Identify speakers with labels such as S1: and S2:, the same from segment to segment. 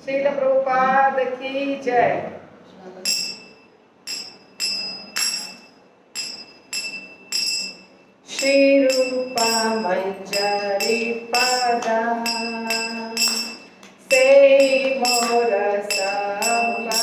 S1: श्रील प्रभुपाद की जय। श्री रूपा मंजरी पदा से मोर संपदा।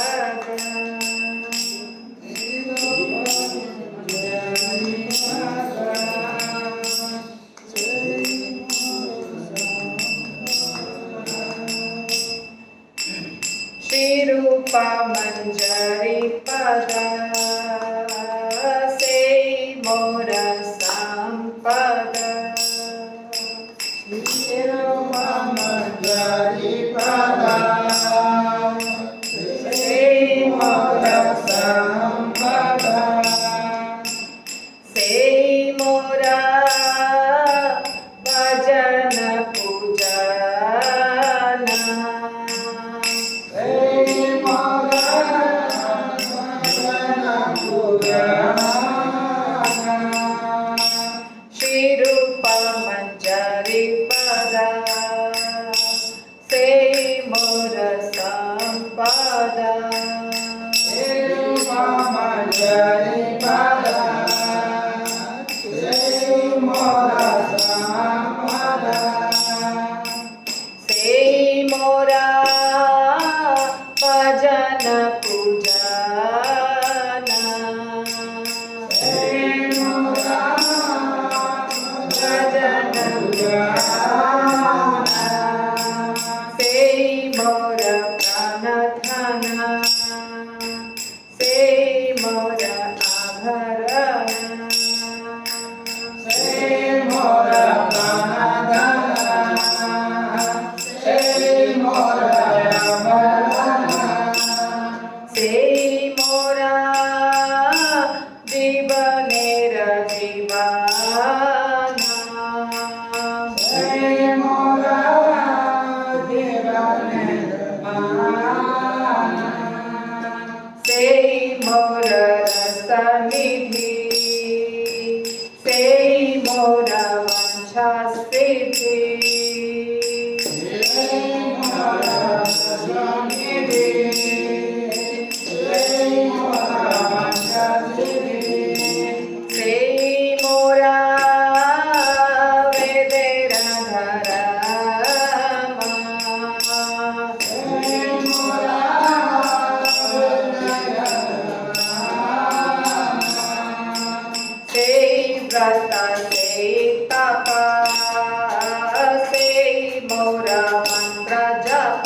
S1: श्री रूपा मंजरी पदा से मोर संपदा।
S2: श्री रूपा मंजरी पदा से मोर संपदा।
S1: से मोरा भजन पूजना। श्री रूपा मंजरी पदा से मोर संपदा।
S2: श्री रूपा मंजरी पदा से मोर संपदा।
S1: से मोरा भजन पूजना। भजन पूजना। से मोर प्राण धन से मोर आभरण।
S2: से मोर प्राण धन से मोर आभरण।
S1: से मोरा जीवनेर जीवाना।
S2: से मोर जीवनेर जीवाना।
S1: से मोर रसनिधि से मोर वांछा सिद्धि।
S2: से मोर रसनिधि से मोर वांछा सिद्धि।
S1: से मोरा वेदेर धरमा।
S2: से मोर
S1: से व्रत से तप से मोर मंत्र जप।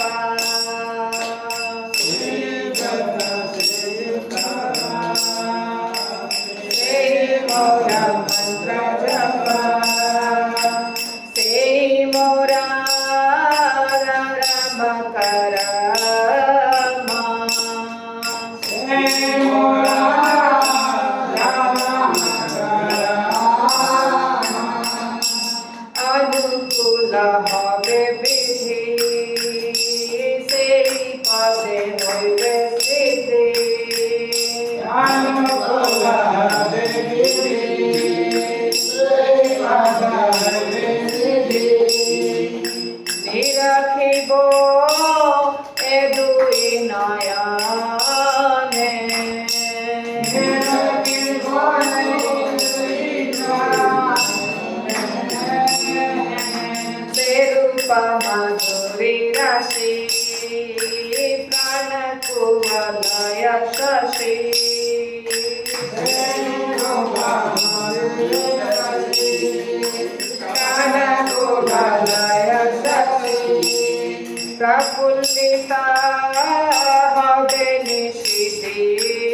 S1: से मोर मंत्र जप। से मोरा राम करमा। अनुकूल हवे विधि से पदे होइबे सिद्धि। निरखिब ए दुई नयने। से रूपा माधुरी राशि प्राण कुवलय शशि। प्राण कुवलय शशि प्रफुल्लिता हवे निशिदिने।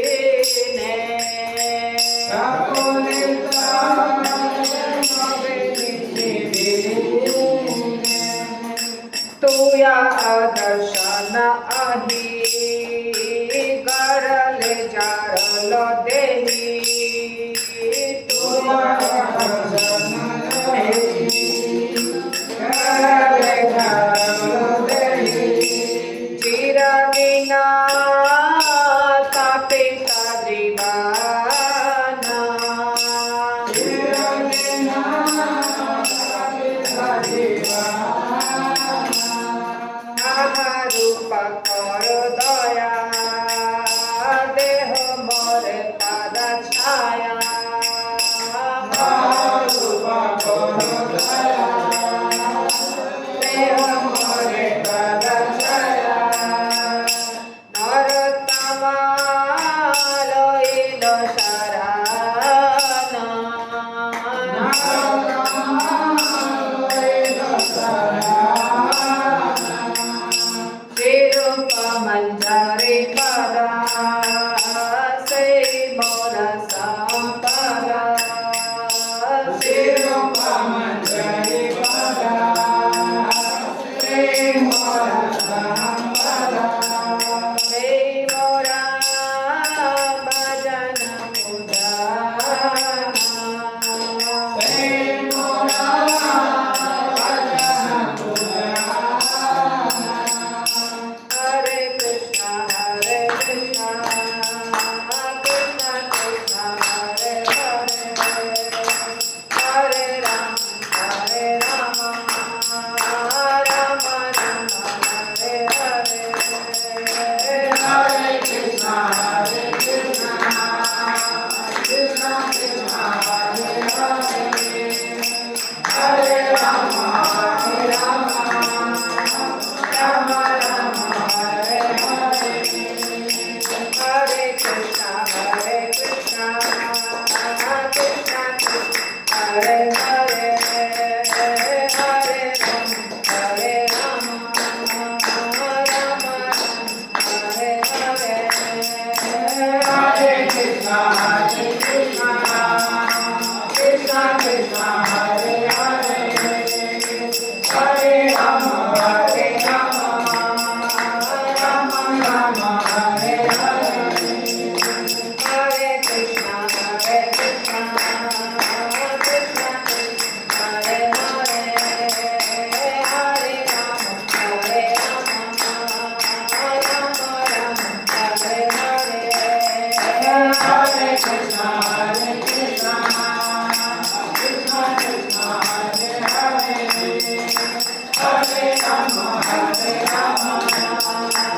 S1: तुया दर्शन आही गरल जारल देही। तुया दर्शन आही गरल जारल देही। चिर बिना तापिता जीवाना। चिर बिना तापिता जीवाना। रूप मंजरी पदा से मोर संपदा
S2: श्री रूप मंजरी पदा से मोर संपदा
S1: से मोरा भजन उदाना
S2: से मोरा भजन पुराना
S1: हरे Krishna Krishna Krishna Hare Hare Hare Ram Ram Ram Hare Hare
S2: Hare Krishna, Hare Krishna, Krishna Krishna, Hare Hare, Hare Rama, Hare Rama, Rama Rama, Hare Hare.
S1: Hare Krishna, Hare Krishna, Krishna Krishna, Hare Hare, Hare Ram, Hare Rama, Rama Hare Hare.
S2: Hare Krishna, Hare Krishna, Krishna Krishna, Hare Hare, Hare Rama, Hare Rama, Rama Rama, Hare Hare.
S1: Hare Krishna, Hare Krishna, Krishna Krishna, Hare Hare, Hare Rama, Hare Rama, Rama Rama, Hare Hare.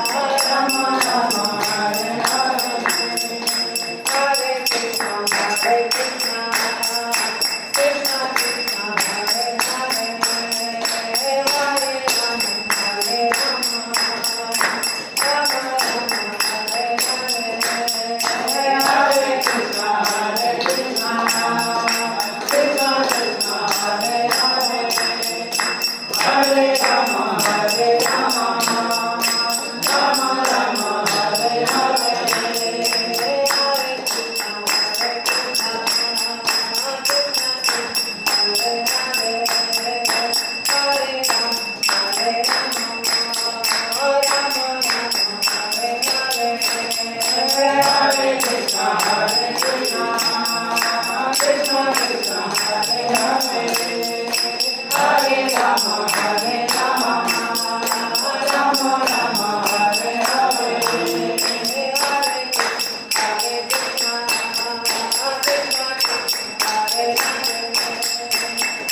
S2: Hare Krishna, Hare Krishna, Krishna Krishna, Hare Hare, Hare Rama, Hare Rama, Rama Rama, Hare Hare.
S1: Hare Krishna, Hare Krishna, Krishna Krishna, Hare Hare, Hare Rama, Hare Rama, Rama Rama, Hare Hare.
S2: Hare Krishna, Hare Krishna, Krishna Krishna, Hare Hare, Hare Rama, Hare Rama, Rama Rama, Hare Hare. Hare Krishna, Hare Krishna, Krishna Krishna, Hare Hare,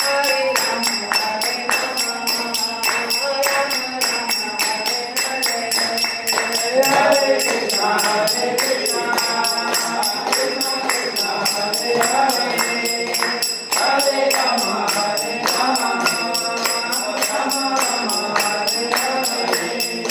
S2: Hare Rama, Hare Rama, Rama Rama, Hare Hare. Hare Krishna, Hare Krishna, Krishna Krishna, Hare Hare, Hare Rama, Hare Rama, Rama Rama, Hare Hare.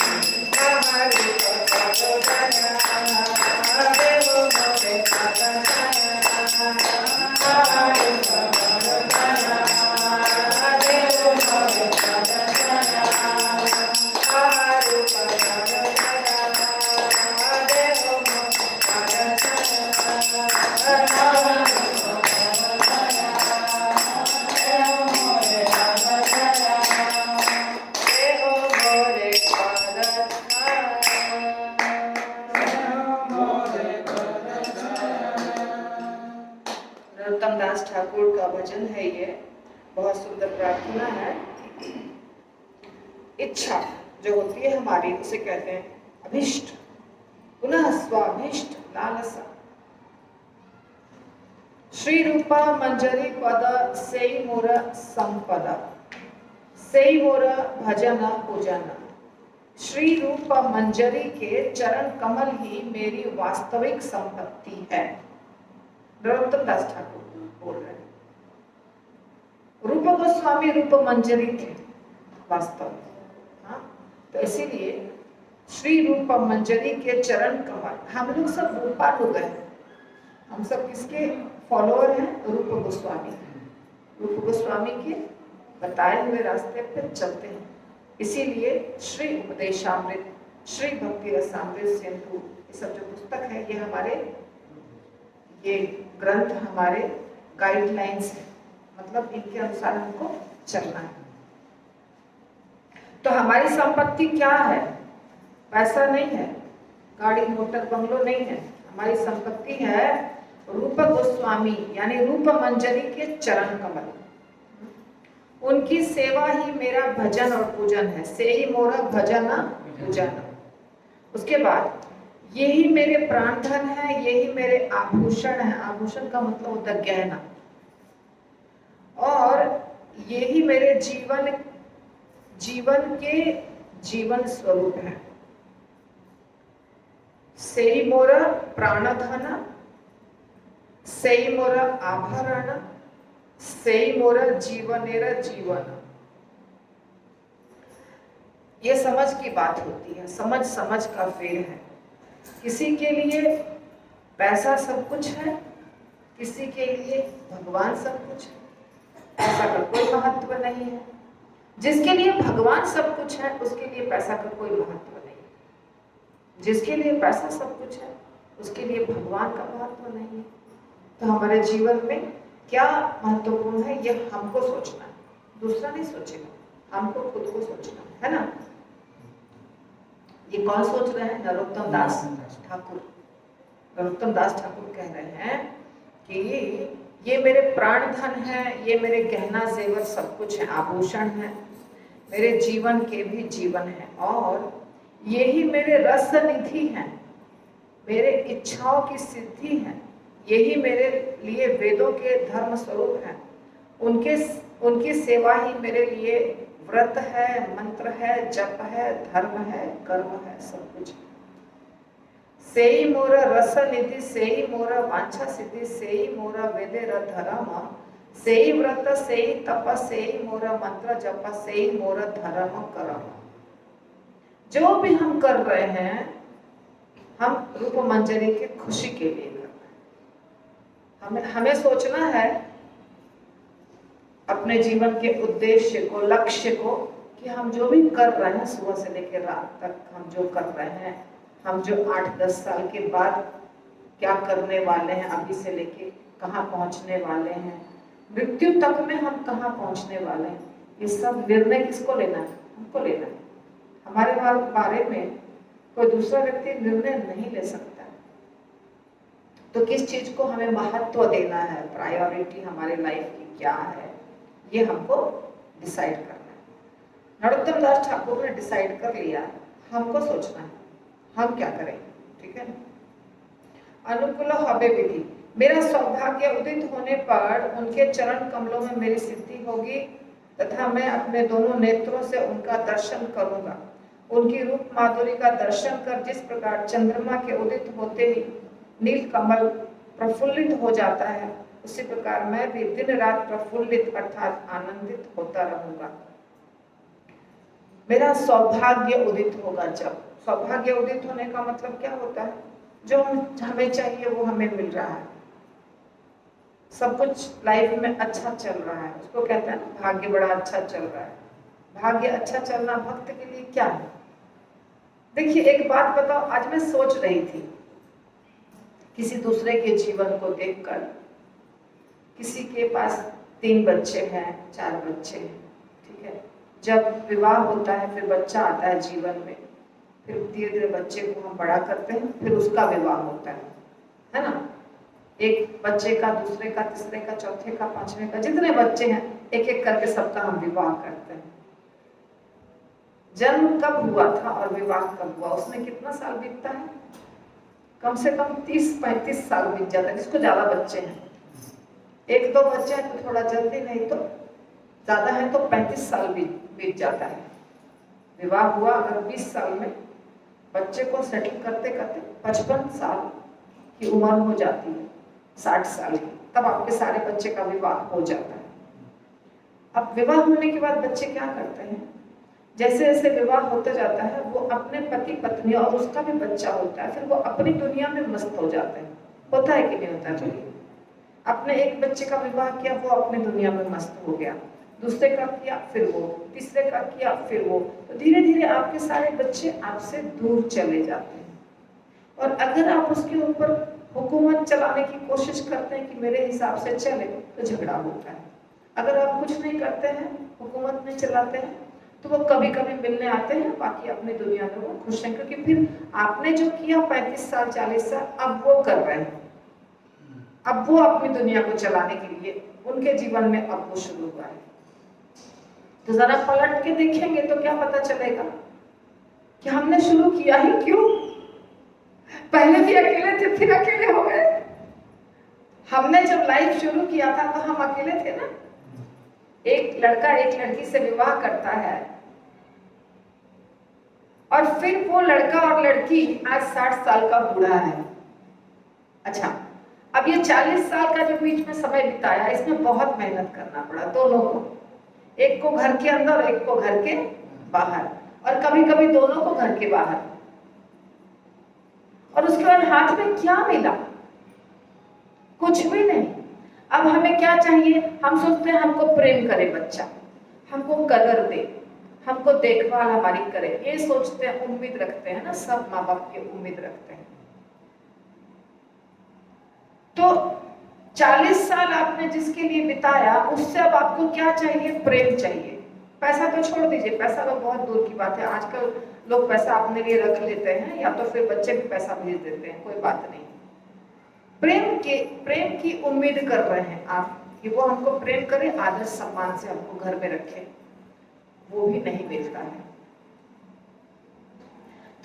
S1: Narottam दास ठाकुर का भजन है ये, बहुत सुंदर प्रार्थना है। इच्छा जो होती है हमारी, उसे कहते हैं अभिष्ट, पुनः स्वाभिष्ट लालसा। श्री रूपा मंजरी पद से मोर संपदा, से मोर भजन पूजन। श्री रूप मंजरी के चरण कमल ही मेरी वास्तविक संपत्ति है। नरोत्तम दास ठाकुर बोल रहे हैं। रूप गोस्वामी रूप मंजरी थे वास्तव में, हाँ? तो इसीलिए श्री रूप मंजरी के चरण कमल, हम लोग सब रूपानुग हैं। हम सब किसके फॉलोअर हैं? रूप गोस्वामी। रूप गोस्वामी के बताए हुए रास्ते पर चलते हैं। इसीलिए श्री उपदेशामृत श्री भक्ति रसामृत सिंधु, ये सब जो पुस्तक है ये हमारे, ये ग्रंथ हमारे गाइडलाइंस है, मतलब इनके अनुसार हमको चलना है। तो हमारी संपत्ति क्या है? पैसा नहीं है, गाड़ी मोटर बंगलो नहीं है, हमारी संपत्ति है रूप गोस्वामी यानी रूप मंजरी के चरण कमल। उनकी सेवा ही मेरा भजन और पूजन है, से ही मोरा भजन पूजन। उसके बाद यही मेरे प्राण धन है, यही मेरे आभूषण है, आभूषण का मतलब होता है गहना, और यही मेरे जीवन के जीवन स्वरूप है। सेई मोरा प्राणधन, सेई मोरा आभरण, सेई मोरा जीवनेरा जीवन। ये समझ की बात होती है, समझ समझ का फेर है। किसी के लिए पैसा सब कुछ है, किसी के लिए भगवान सब कुछ है, पैसा का कोई महत्व नहीं है। जिसके लिए भगवान सब कुछ है उसके लिए पैसा का कोई महत्व नहीं है, जिसके लिए पैसा सब कुछ है उसके लिए भगवान का महत्व नहीं है। तो हमारे जीवन में क्या महत्वपूर्ण है ये हमको सोचना है, दूसरा नहीं सोचेगा, हमको खुद को सोचना है ना। ये कौन सोच रहे हैं? नरोत्तम दास ठाकुर। नरोत्तम दास ठाकुर कह रहे हैं कि ये मेरे प्राण धन है, ये मेरे गहना जेवर सब कुछ है, आभूषण है, मेरे जीवन के भी जीवन है, और यही मेरे रस निधि है, मेरे इच्छाओं की सिद्धि है, यही मेरे लिए वेदों के धर्म स्वरूप है, उनकी सेवा ही मेरे लिए व्रत है, मंत्र है, जप है, धर्म है, कर्म है, सब कुछ। सेई मोरा रस निधि, सेई मोरा वांछा सिद्धि, सेई मोरा वेदे धर्म, सेई व्रत, सेई तप, सेई मोरा मंत्र जप, सेई मोरा धर्म कर्म। जो भी हम कर रहे हैं हम रूप मंजरी की खुशी के लिए कर रहे हैं। हमें सोचना है अपने जीवन के उद्देश्य को, लक्ष्य को, कि हम जो भी कर रहे हैं सुबह से लेकर रात तक हम जो कर रहे हैं, हम जो 8-10 साल के बाद क्या करने वाले हैं, अभी से लेके कहाँ पहुंचने वाले हैं, मृत्यु तक में हम कहाँ पहुंचने वाले हैं, ये सब निर्णय किसको लेना है? हमको लेना है। हमारे बारे में कोई दूसरा व्यक्ति निर्णय नहीं ले सकता। तो किस चीज को हमें महत्व देना है, प्रायोरिटी हमारे लाइफ की क्या है, ये हमको डिसाइड करना है। नरोत्तम दास ठाकुर ने डिसाइड कर लिया, हमको सोचना है हम क्या करें, ठीक है। अनुकूल हबे विधि, मेरा सौभाग्य उदित होने पर उनके चरण कमलों में मेरी सिद्धि होगी तथा मैं अपने दोनों नेत्रों से उनका दर्शन करूंगा। उनकी रूप माधुरी का दर्शन कर जिस प्रकार चंद्रमा के उदित होते ही नील कमल प्रफुल्लित हो जाता है, उसी प्रकार मैं भी दिन रात प्रफुल्लित अर्थात आनंदित होता रहूंगा। मेरा सौभाग्य उदित होगा। जब सौभाग्य उदित होने का मतलब क्या होता है? जो हमें चाहिए वो हमें मिल रहा है, सब कुछ लाइफ में अच्छा चल रहा है, उसको कहते हैं ना भाग्य बड़ा अच्छा चल रहा है। भाग्य अच्छा चलना भक्त के लिए क्या है? देखिए एक बात बताओ, आज मैं सोच रही थी किसी दूसरे के जीवन को देखकर, किसी के पास 3 बच्चे हैं, 4 बच्चे हैं, ठीक है। जब विवाह होता है फिर बच्चा आता है जीवन में, फिर धीरे धीरे बच्चे को हम बड़ा करते हैं, फिर उसका विवाह होता है ना। एक बच्चे का, दूसरे का, तीसरे का, चौथे का, 5वें का, जितने बच्चे हैं एक एक करके सबका हम विवाह करते हैं। जन्म कब हुआ था और विवाह कब हुआ, उसमें कितना साल बीतता है? कम से कम 30-35 साल बीत जाता है, जिसको ज्यादा बच्चे हैं। 1-2 बच्चे हैं तो थोड़ा जल्दी, नहीं तो ज्यादा है तो 35 साल बीत जाता है। विवाह हुआ अगर 20 साल में, बच्चे को सेटल करते करते 55 साल की उम्र हो जाती है, 60 साल की, तब आपके सारे बच्चे का विवाह हो जाता है। अब विवाह होने के बाद बच्चे क्या करते हैं? जैसे जैसे विवाह होता जाता है वो अपने पति पत्नी और उसका भी बच्चा होता है, फिर वो अपनी दुनिया में मस्त हो जाते हैं। होता है कि नहीं होता? चलिए, अपने एक बच्चे का विवाह किया, वो अपनी दुनिया में मस्त हो गया, दूसरे का किया फिर वो, तीसरे का किया फिर वो, तो धीरे धीरे आपके सारे बच्चे आपसे दूर चले जाते हैं। और अगर आप उसके ऊपर हुकूमत चलाने की कोशिश करते हैं कि मेरे हिसाब से चले, तो झगड़ा होता है। अगर आप कुछ नहीं करते हैं, हुकूमत नहीं चलाते हैं, तो वो कभी कभी मिलने आते हैं, बाकी अपनी दुनिया में वो खुश हैं, क्योंकि फिर आपने जो किया 35 साल 40 साल अब वो कर रहे हैं, अब वो अपनी दुनिया को चलाने के लिए उनके जीवन में अब वो शुरू हुआ है। तो जरा पलट के देखेंगे तो क्या पता चलेगा कि हमने शुरू किया ही क्यों। पहले भी अकेले थे, फिर अकेले हो गए। हमने जब लाइफ शुरू किया था तो हम अकेले थे ना। एक लड़का एक लड़की से विवाह करता है और फिर वो लड़का और लड़की आज 60 साल का बूढ़ा है। अच्छा, अब ये 40 साल का जो बीच में समय बिताया, इसमें बहुत मेहनत करना पड़ा दोनों को, एक को घर के अंदर और एक को घर के बाहर, और कभी कभी दोनों को घर के बाहर। और उसके बाद हाथ में क्या मिला? कुछ भी नहीं। अब हमें क्या चाहिए? हम सोचते हैं हमको प्रेम करे बच्चा, हमको कदर दे, हमको देखभाल हमारी करे, ये सोचते हैं, उम्मीद रखते हैं ना, सब माँ बाप की उम्मीद रखते हैं। तो 40 साल आपने जिसके लिए बिताया, उससे अब आपको क्या चाहिए? प्रेम चाहिए। पैसा तो छोड़ दीजिए, पैसा तो बहुत दूर की बात है। आजकल लोग पैसा अपने लिए रख लेते हैं, या तो फिर बच्चे भी पैसा भेज देते हैं, कोई बात नहीं। प्रेम की उम्मीद कर रहे हैं आप कि वो हमको प्रेम करे, आदर सम्मान से हमको घर में रखे, वो भी नहीं मिलता है।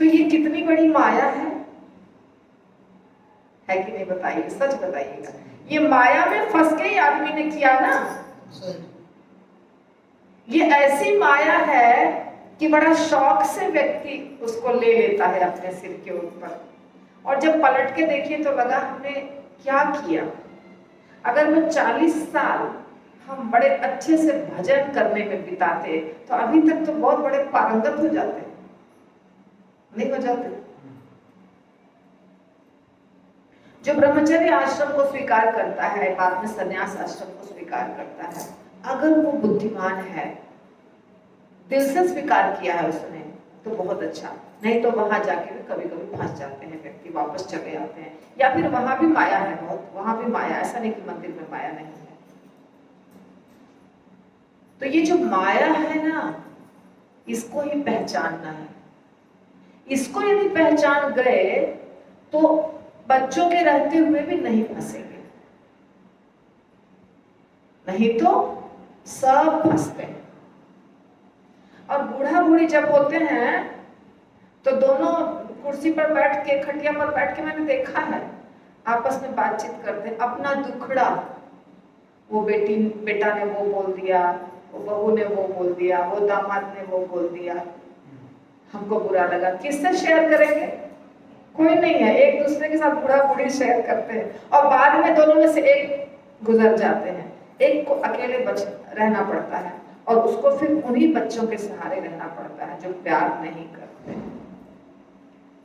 S1: तो ये कितनी बड़ी माया है कि नहीं? बताइए, सच बताइएगा। ये माया में फंस के ही आदमी ने किया ना। ये ऐसी माया है कि बड़ा शौक से व्यक्ति उसको ले लेता है अपने सिर के ऊपर, और जब पलट के देखिए तो लगा हमने क्या किया। अगर वो 40 साल हम बड़े अच्छे से भजन करने में बिताते तो अभी तक तो बहुत बड़े पारंगत हो जाते, नहीं हो जाते? जो ब्रह्मचर्य आश्रम को स्वीकार करता है, बाद में संन्यास आश्रम को स्वीकार करता है, अगर वो बुद्धिमान है, दिल से स्वीकार किया है उसने, तो बहुत अच्छा। नहीं तो वहां जाके भी कभी कभी फंस जाते हैं व्यक्ति, वापस चले आते हैं, या फिर वहां भी माया है बहुत, वहां भी माया, ऐसा नहीं कि मंदिर में माया नहीं है। तो ये जो माया है ना, इसको ही पहचानना है। इसको यदि पहचान गए तो बच्चों के रहते हुए भी नहीं फंसेंगे, नहीं तो सब फंसते हैं। और बूढ़ा बूढ़ी जब होते हैं तो दोनों कुर्सी पर बैठ के, खटिया पर बैठ के, मैंने देखा है, आपस में बातचीत करते हैं, अपना दुखड़ा, वो बेटा ने वो बोल दिया, वो बहू ने वो बोल दिया, वो दामाद ने वो बोल दिया, हमको बुरा लगा। किससे शेयर करेंगे? कोई नहीं है। एक दूसरे के साथ बूढ़ा बूढ़ी शेयर करते हैं, और बाद में दोनों में से एक गुजर जाते हैं, एक को अकेले रहना पड़ता है, और उसको फिर उन्हीं बच्चों के सहारे रहना पड़ता है जो प्यार नहीं करते।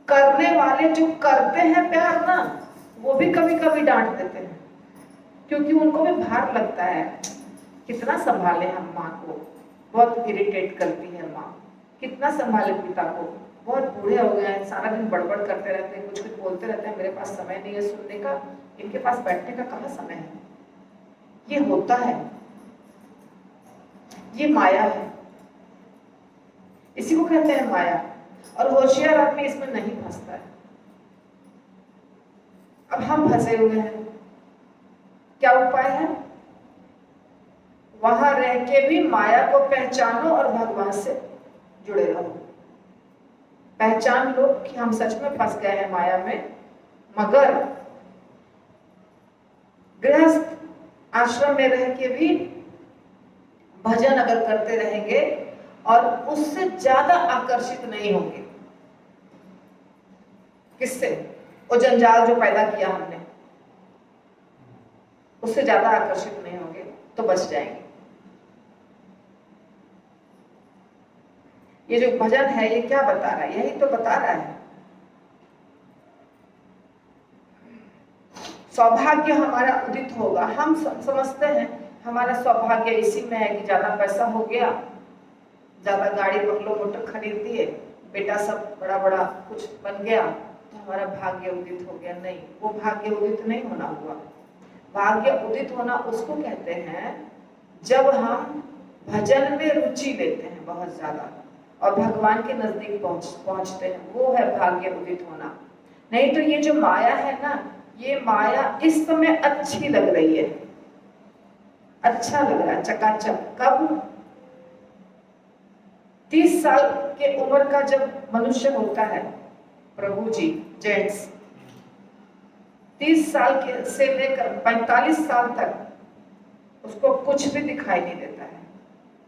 S1: करने वाले जो करते हैं प्यार ना, वो भी कभी कभी डांट देते हैं, क्योंकि उनको भी भार लगता है, कितना संभाले हम माँ को, बहुत इरिटेट करती है माँ, कितना संभाले पिता को, बहुत बूढ़े हो गए हैं, सारा दिन बड़बड़ करते रहते हैं, कुछ कुछ बोलते रहते हैं, मेरे पास समय नहीं है सुनने का, इनके पास बैठने का कहाँ समय है। ये होता है, ये माया है, इसी को कहते हैं माया। और होशियार आदमी इसमें नहीं फंसता है। अब हम फंसे हुए हैं, क्या उपाय है? वहां रह के भी माया को पहचानो और भगवान से जुड़े रहो। पहचान लो कि हम सच में फंस गए हैं माया में, मगर गृहस्थ आश्रम में रह के भी भजन अगर करते रहेंगे और उससे ज्यादा आकर्षित नहीं होंगे। किससे? वो जंजाल जो पैदा किया हमने, उससे ज्यादा आकर्षित नहीं होंगे तो बच जाएंगे। ये जो भजन है ये क्या बता रहा है? यही तो बता रहा है। सौभाग्य हमारा उदित होगा। हम समझते हैं हमारा सौभाग्य इसी में है कि ज्यादा पैसा हो गया, ज्यादा गाड़ी बंगलो मोटर खरीद दिए, बेटा सब बड़ा बड़ा कुछ बन गया तो हमारा भाग्य उदित हो गया। नहीं, वो भाग्य उदित नहीं होना हुआ। भाग्य उदित होना उसको कहते हैं जब हम भजन में रुचि लेते हैं बहुत ज्यादा और भगवान के नजदीक पहुंचते हैं, वो है भाग्य उदित होना। नहीं तो ये जो माया है ना, ये माया इस समय अच्छी लग रही है, अच्छा लग रहा है चकाचक। कब? 30 साल के उम्र का जब मनुष्य होता है, प्रभु जी जेंट्स 30 साल के से लेकर 45 साल तक उसको कुछ भी दिखाई नहीं देता है।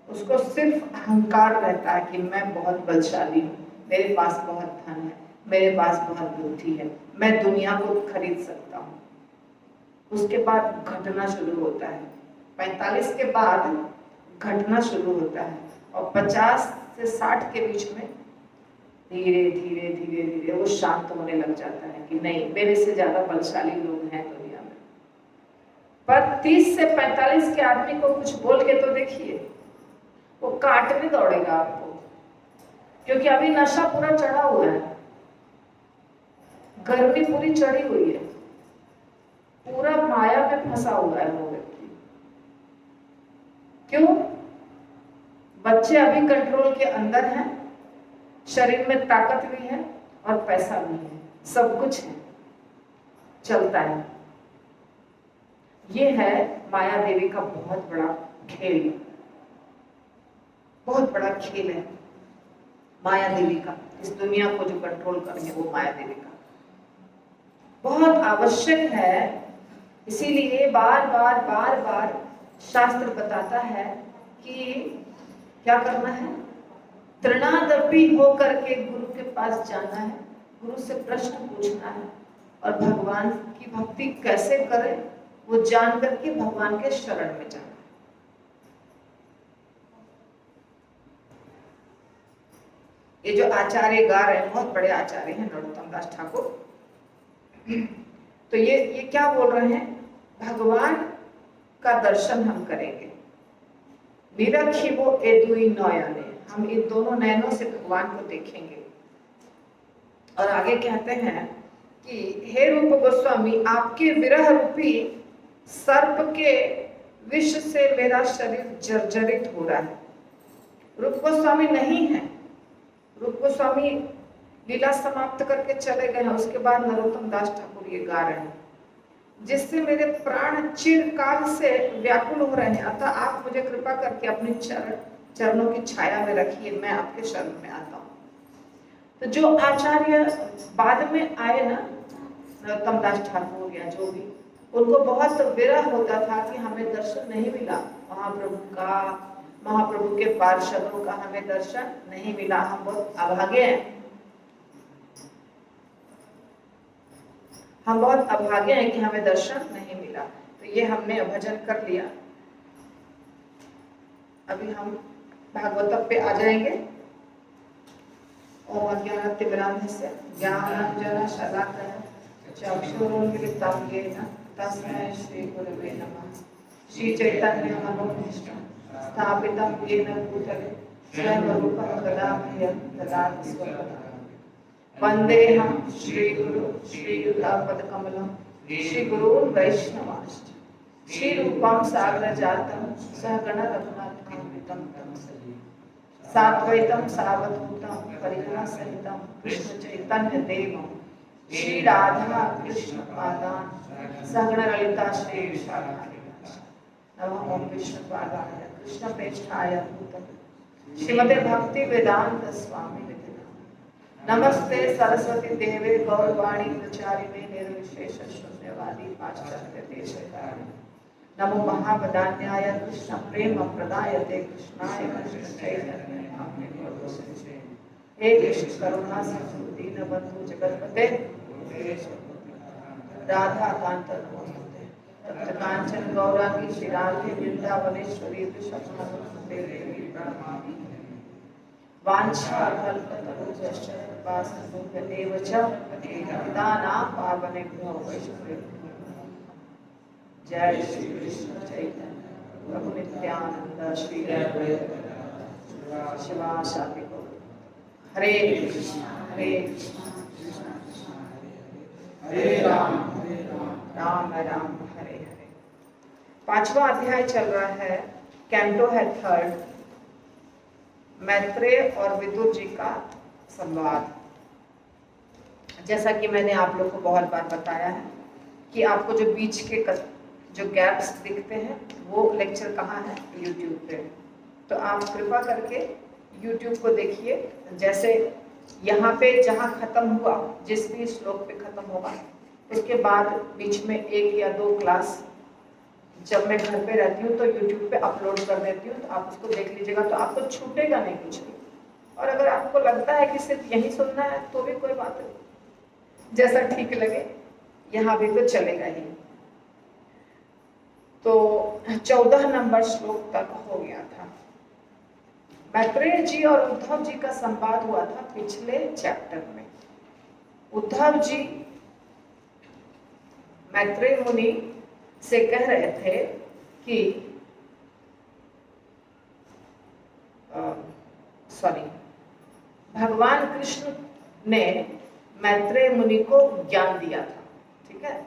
S1: उसको सिर्फ अहंकार रहता है कि मैं बहुत बलशाली हूँ, मेरे पास बहुत धन है, मेरे पास बहुत बुद्धि है, मैं दुनिया को खरीद सकता हूँ। उसके बाद घटना शुरू होता है, 45 के बाद घटना शुरू होता है और 50 से 60 के बीच में धीरे धीरे धीरे धीरे वो शांत होने लग जाता है कि नहीं, मेरे से ज्यादा बलशाली लोग हैं दुनिया में। पर 30 से 45 के आदमी को कुछ बोल के तो देखिए, वो काटने दौड़ेगा आपको, क्योंकि अभी नशा पूरा चढ़ा हुआ है, गर्मी पूरी चढ़ी हुई है, पूरा माया में फंसा हुआ है वो व्यक्ति। क्यों? बच्चे अभी कंट्रोल के अंदर हैं, शरीर में ताकत भी है और पैसा भी है, सब कुछ है, चलता है। ये है माया देवी का बहुत बड़ा खेल, बहुत बड़ा खेल है माया देवी का। इस दुनिया को जो कंट्रोल करेंगे वो माया देवी का बहुत आवश्यक है। इसीलिए बार बार बार बार शास्त्र बताता है कि क्या करना है, तृणादपि होकर के गुरु के पास जाना है, गुरु से प्रश्न पूछना है और भगवान की भक्ति कैसे करें वो जान करके भगवान के शरण में जाना है। ये जो आचार्य गा रहे हैं, बहुत बड़े आचार्य हैं नरोत्तम दास ठाकुर, तो ये क्या बोल रहे हैं, भगवान का दर्शन हम करेंगे। निरखिबो ए दुई नयने, हम इन दोनों नयनों से भगवान को देखेंगे। और आगे कहते हैं कि हे रूप गोस्वामी, आपके विरह रूपी सर्प के विष से मेरा शरीर जर्जरित हो रहा है। रूप गोस्वामी नहीं है, रूप गोस्वामी लीला समाप्त करके चले गए हैं, उसके बाद नरोत्तम दास ठाकुर ये गा रहे हैं, जिससे मेरे प्राण चिरकाल से व्याकुल हो रहे हैं। अतः आप मुझे कृपा करके अपने चरणों की छाया में रखिए, मैं आपके शरण में आता हूँ। तो जो आचार्य बाद में आए ना, नरोत्तम दास ठाकुर या जो भी, उनको बहुत विरह होता था कि हमें दर्शन नहीं मिला महाप्रभु का, महाप्रभु के पार्षदों का हमें दर्शन नहीं मिला, हम बहुत अभागे हैं, हम बहुत अभागे हैं कि हमें दर्शन नहीं मिला। तो ये हमने भजन कर लिया। अभी हम भागवतम पे आ जाएंगे। ओम अज्ञानतिमिरान्धस्य ज्ञानाञ्जनशलाकया चक्षुरुन्मीलितं येन तस्मै श्रीगुरवे नमः। श्रीचैतन्यमनोभीष्टं स्थापितं येन भूतले स्वयं रूपं कदा मह्यं ददाति स्वपदम्। वन्देऽहं श्रीगुरु श्रीयुतापदकमलं श्रीगुरून् वैष्णवांश्च श्रीरूपं साग्रजातं सहगण रघुनाथान्वितं तं सजीवं साद्वैतं सावधूतं परिजनसहितं कृष्ण चैतन्य देवं श्री राधा कृष्ण पादान् सहगण ललिता श्री विशाखान्वितांश्च। नमः ओम विष्णुपादाय कृष्ण प्रेष्ठाय भूतले श्रीमते भक्ति वेदांत स्वामी नमस्ते सरस्वती देवे गौरवाणी प्रचारिणे निर्विशेष शून्यवादी पाश्चात्य देशकारिणे। नमो महावदान्याय कृष्ण प्रेम प्रदायते कृष्णाय कृष्ण चैतन्य नाम्ने नमोस्तुते। हे कृष्ण करुणा सिंधु दीनबंधु जगत्पते राधा कांत नमोस्तुते। तप्त कांचन गौरांगी श्रीराधे वृंदावनेश्वरी वृषभानुसुते देवी प्रणमामि। वाञ्छाकल्पतरुभ्यश्च कृपासिन्धुभ्येव च पतितानां पावनेभ्यो वैष्णवेभ्यो। जय श्री कृष्ण चैतन्य प्रभु नित्यानंद श्री शिवासादि गौर। हरे कृष्णा हरे कृष्णा
S2: हरे राम
S1: राम राम हरे हरे। 5वां अध्याय चल रहा है, कैंटो है 3rd, मैत्रेय और विदुर जी का संवाद। जैसा कि मैंने आप लोग को बहुत बार बताया है कि आपको जो बीच के जो गैप्स दिखते हैं वो लेक्चर कहाँ है, YouTube पे। तो आप कृपा करके YouTube को देखिए। जैसे यहाँ पे जहाँ खत्म हुआ, जिस भी श्लोक पे खत्म होगा, उसके बाद बीच में 1 या 2 क्लास जब मैं घर पे रहती हूँ तो YouTube पे अपलोड कर देती हूँ, तो आप उसको देख लीजिएगा, तो आपको छूटेगा नहीं कुछ भी। और अगर आपको लगता है कि सिर्फ यही सुनना है तो भी कोई बात नहीं, जैसा ठीक लगे, यहाँ भी तो चलेगा ही। तो 14 नंबर श्लोक तक हो गया था। मैत्रेय जी और उद्धव जी का संवाद हुआ था पिछले चैप्टर में। उद्धव जी मैत्रेय मुनि से कह रहे थे कि भगवान कृष्ण ने मैत्रेय मुनि को ज्ञान दिया था, ठीक है।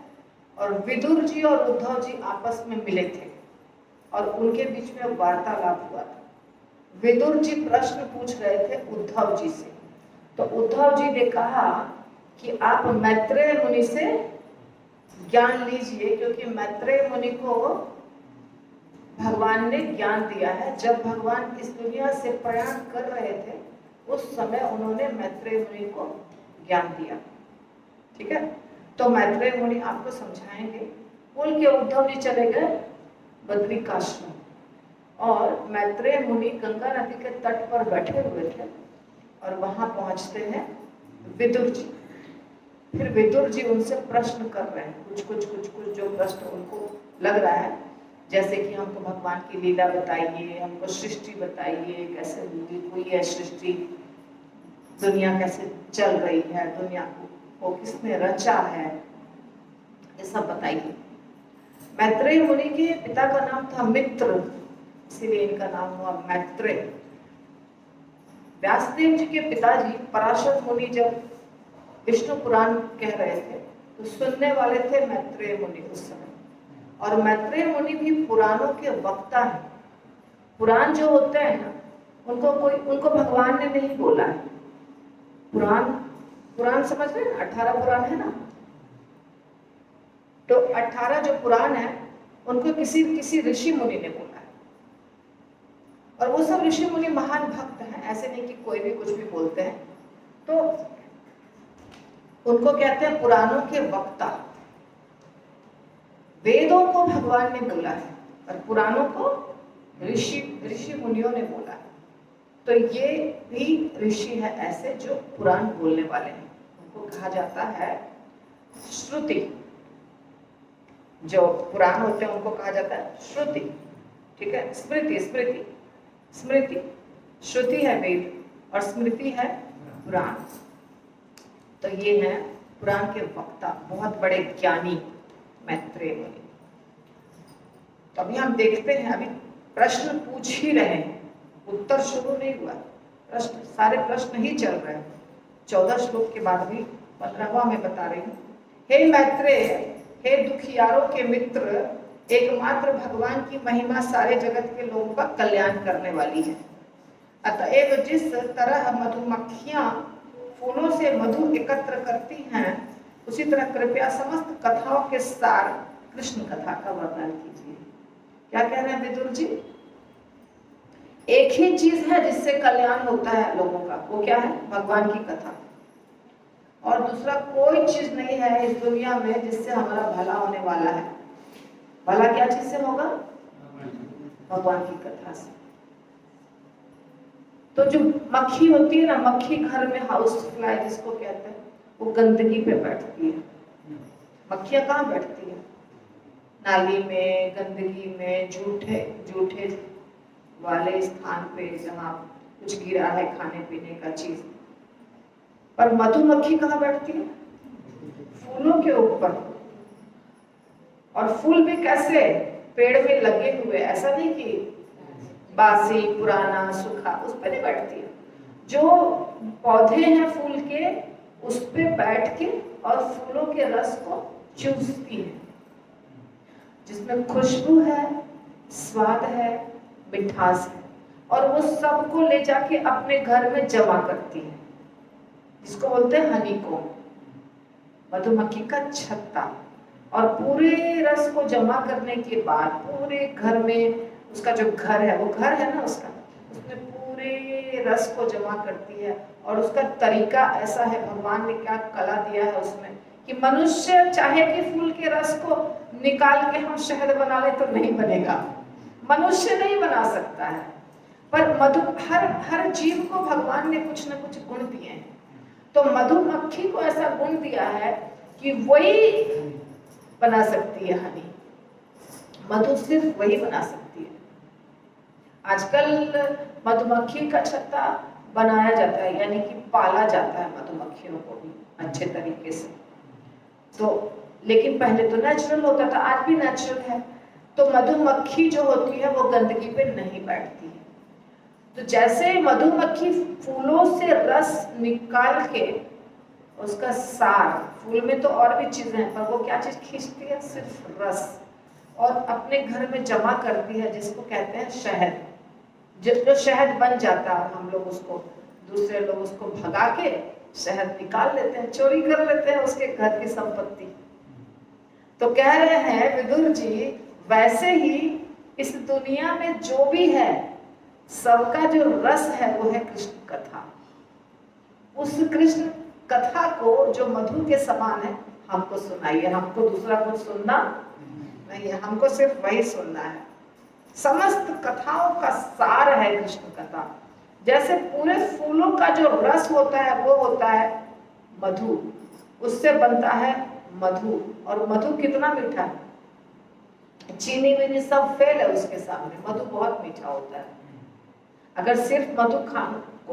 S1: और विदुर जी और उद्धव जी आपस में मिले थे और उनके बीच में वार्तालाप हुआ था। विदुर जी प्रश्न पूछ रहे थे उद्धव जी से, तो उद्धव जी ने कहा कि आप मैत्रेय मुनि से ज्ञान लीजिए, क्योंकि मैत्रेय मुनि को भगवान ने ज्ञान दिया है। जब भगवान इस दुनिया से प्रयाण कर रहे थे उस समय उन्होंने मैत्रेय मुनि को ज्ञान दिया, ठीक है। तो मैत्रेय मुनि आपको समझाएंगे। बोल के उद्धव जी चले गए बद्रिकाश्रम, और मैत्रेय मुनि गंगा नदी के तट पर बैठे हुए थे और वहां पहुंचते हैं विदुर जी। फिर विदुर जी उनसे प्रश्न कर रहे हैं, कुछ जो प्रश्न उनको लग रहा है, जैसे कि हमको भगवान की लीला बताइए, हमको सृष्टि बताइए, कैसे हुई है सृष्टि, दुनिया कैसे चल रही है, दुनिया को किसने रचा है, ये सब बताइए। मैत्रेय मुनि के पिता का नाम था मित्र, इसीलिए इनका नाम हुआ मैत्रेय। व्यासदेव जी के पिताजी पराशर मुनि जब विष्णु पुराण कह रहे थे तो सुनने वाले थे मैत्रेय मुनि उस समय। और मैत्रेय मुनि भी पुराणों के वक्ता हैं। पुराण जो होते हैं ना, उनको भगवान ने नहीं बोला है। पुराण समझ रहे हैं, 18 पुराण है ना, तो 18 जो पुराण है उनको किसी ऋषि मुनि ने बोला है। और वो सब ऋषि मुनि महान भक्त हैं, ऐसे नहीं कि कोई भी कुछ भी बोलते हैं। तो उनको कहते हैं पुराणों के वक्ता। वेदों को भगवान ने बोला है और पुराणों को ऋषि मुनियों ने बोला है। तो ये भी ऋषि है ऐसे जो पुराण बोलने वाले हैं, उनको कहा जाता है श्रुति। जो पुराण होते हैं उनको कहा जाता है श्रुति, ठीक है। स्मृति श्रुति है वेद और स्मृति है पुराण। तो ये है पुराण के वक्ता, बहुत बड़े ज्ञानी मैत्रेय मुनि। तो अभी हम देखते हैं, अभी प्रश्न पूछ ही रहे हैं, उत्तर शुरू नहीं हुआ, सारे प्रश्न ही चल रहे हैं। 14 श्लोक के बाद भी 15वां में बता रही हूँ। हे मैत्रेय, हे दुखियारों के मित्र, एकमात्र भगवान की महिमा सारे जगत के लोगों का कल्याण करने वाली है। अतएव जिस तरह मधुमक्खियां फूलों से मधु एकत्र करती हैं, उसी तरह कृपया समस्त कथाओं के सार कृष्ण कथा का वर्णन कीजिए। क्या कह रहे हैं विदुर जी? एक ही चीज है जिससे कल्याण होता है लोगों का, वो क्या है? भगवान की कथा। और दूसरा कोई चीज नहीं है इस दुनिया में जिससे हमारा भला होने वाला है। भला क्या चीज से होगा? भगवान की कथा से। तो जो मक्खी होती है ना, मक्खी घर में हाउस फ्लाई जिसको कहते हैं, वो गंदगी पे बैठती है। मक्खियां कहाँ बैठती है? नाली में, गंदगी में, जूठे वाले स्थान पे जहाँ कुछ गिरा है खाने पीने का चीज। पर मधुमक्खी कहाँ बैठती है? फूलों के ऊपर। और फूल भी कैसे? पेड़ में लगे हुए, ऐसा नहीं कि बासी पुराना सूखा, उस पर नहीं बैठती है। जो पौधे हैं फूल के, उस पे बैठ के और फूलों के रस को चूसती है, जिसमें खुशबू है, स्वाद है, मिठास है, और वो सबको ले जाके अपने घर में जमा करती है, जिसको बोलते हैं हनीकॉम्ब, मधुमक्खी का छत्ता। और पूरे रस को जमा करने के बाद पूरे घर में, उसका जो घर है, वो घर है ना उसका, उसमें पूरे रस को जमा करती है। और उसका तरीका ऐसा है, भगवान ने क्या कला दिया है उसमें, कि मनुष्य चाहे कि फूल के रस को निकाल के हम शहद बना ले तो नहीं बनेगा, मनुष्य नहीं बना सकता है। पर हर जीव को भगवान ने कुछ न कुछ गुण दिए हैं। तो मधुमक्खी को ऐसा गुण दिया है कि वही बना सकती है हनी, मधु सिर्फ वही बना सकती है। आजकल मधुमक्खी का छत्ता बनाया जाता है, यानी कि पाला जाता है मधुमक्खियों को भी अच्छे तरीके से। तो लेकिन पहले तो नेचुरल होता था, आज भी नेचुरल है। तो मधुमक्खी जो होती है वो गंदगी पे नहीं बैठती है। तो जैसे मधुमक्खी फूलों से रस निकाल के उसका सार, फूल में तो और भी चीजें हैं, पर वो क्या चीज खींचती है, सिर्फ रस, और अपने घर में जमा करती है, जिसको कहते हैं शहद। जो शहद बन जाता है, हम लोग उसको, दूसरे लोग उसको भगा के शहद निकाल लेते हैं, चोरी कर लेते हैं उसके घर की संपत्ति। तो कह रहे हैं विदुर जी, वैसे ही इस दुनिया में जो भी है, सबका जो रस है वो है कृष्ण कथा। उस कृष्ण कथा को जो मधु के समान है, हमको सुनाइए। हमको दूसरा कुछ सुनना नहीं है, हमको सिर्फ वही सुनना है। समस्त कथाओं का सार है कृष्ण कथा। जैसे पूरे फूलों का जो रस होता है वो होता है मधु, उससे बनता है मधु। और मधु कितना मीठा है, चीनी वीनी सब फेल है उसके सामने। मधु बहुत मीठा होता है। अगर सिर्फ मधु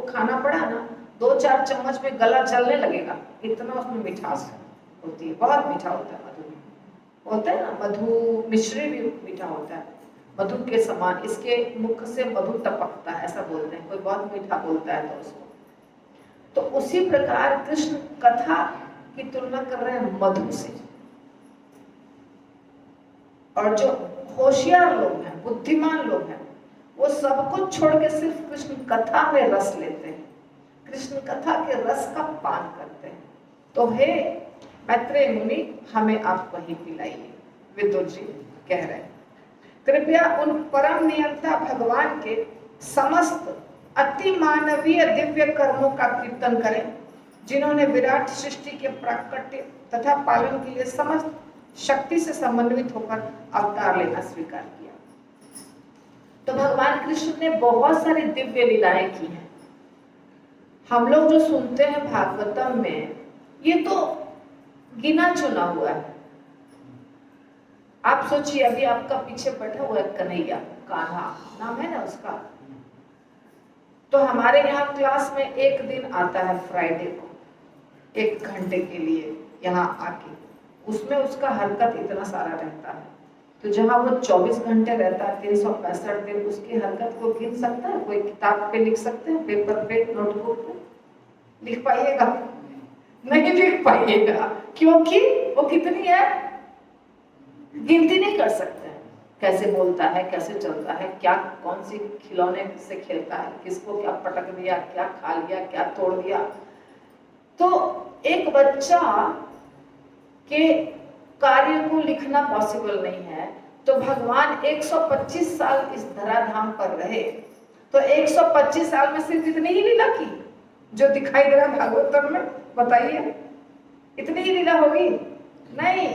S1: खाना पड़ा ना, 2-4 चम्मच में गला जलने लगेगा, इतना उसमें मिठास होती है, बहुत मीठा होता है मधु। होता है ना, मधु मिश्री भी मीठा होता है, मधु के समान इसके मुख से मधु टपकता है, ऐसा बोलते हैं। कोई बहुत मीठा बोलता है तो उसको, तो उसी प्रकार कृष्ण कथा की तुलना कर रहे हैं मधु से। और जो होशियार लोग हैं, बुद्धिमान लोग हैं, वो सब कुछ छोड़ के सिर्फ कृष्ण कथा में रस लेते हैं, कृष्ण कथा के रस का पान करते हैं। तो हे मैत्रेय मुनि, हमें आप वही पिलाइए। विदुर जी कह रहे हैं, कृपया उन परम नियंता भगवान के समस्त अति मानवीय दिव्य कर्मों का कीर्तन करें, जिन्होंने विराट सृष्टि के प्राकट्य तथा पालन के लिए समस्त शक्ति से समन्वित होकर अवतार लेना स्वीकार किया। तो भगवान कृष्ण ने बहुत सारी दिव्य लीलाएं की हैं। हम लोग जो सुनते हैं भागवतम में, ये तो गिना चुना हुआ है। आप सोचिए, अभी आपका पीछे बैठा हुआ है कन्हैया, कान्हा नाम है ना उसका, तो हमारे यहाँ क्लास में एक दिन आता है फ्राइडे को, 1 घंटे के लिए यहाँ आके, उसमें उसका हरकत इतना सारा रहता है। तो जहाँ वो 24 घंटे रहता है, 365 दिन, उसकी हरकत को गिन सकता है कोई? किताब पे लिख सकते हैं, पेपर पे, नोटबुक पे लिख पाइएगा? नहीं लिख पाइएगा, क्योंकि वो कितनी है गिनती नहीं कर सकते हैं। कैसे बोलता है, कैसे चलता है, क्या कौन सी खिलौने से खेलता है, किसको क्या पटक दिया, क्या खा लिया, क्या तोड़ दिया। तो एक बच्चा के कार्य को लिखना पॉसिबल नहीं है। तो भगवान 125 साल इस धराधाम पर रहे, तो 125 साल में सिर्फ इतनी ही लीला की जो दिखाई दे रहा है भागवतम में? बताइए, इतनी ही लीला होगी? नहीं,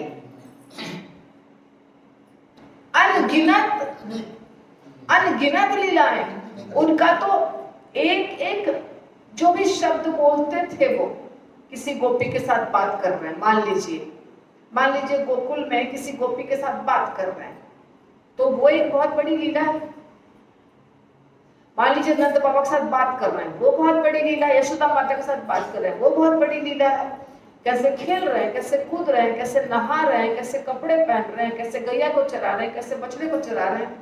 S1: अनगिनत लीलाएं। उनका तो एक एक जो भी शब्द बोलते थे, वो किसी गोपी के साथ बात कर रहे हैं, मान लीजिए गोकुल में किसी गोपी के साथ बात कर रहे हैं, तो वो एक बहुत बड़ी लीला है। मान लीजिए नंद बाबा के साथ बात कर रहे हैं, वो बहुत बड़ी लीला है। यशोदा माता के साथ बात कर रहे हैं, वो बहुत बड़ी लीला है। कैसे खेल रहे हैं, कैसे कूद रहे हैं, कैसे नहा रहे हैं, कैसे कपड़े पहन रहे हैं, कैसे गैया को चरा रहे हैं, कैसे बछड़े को चरा रहे हैं।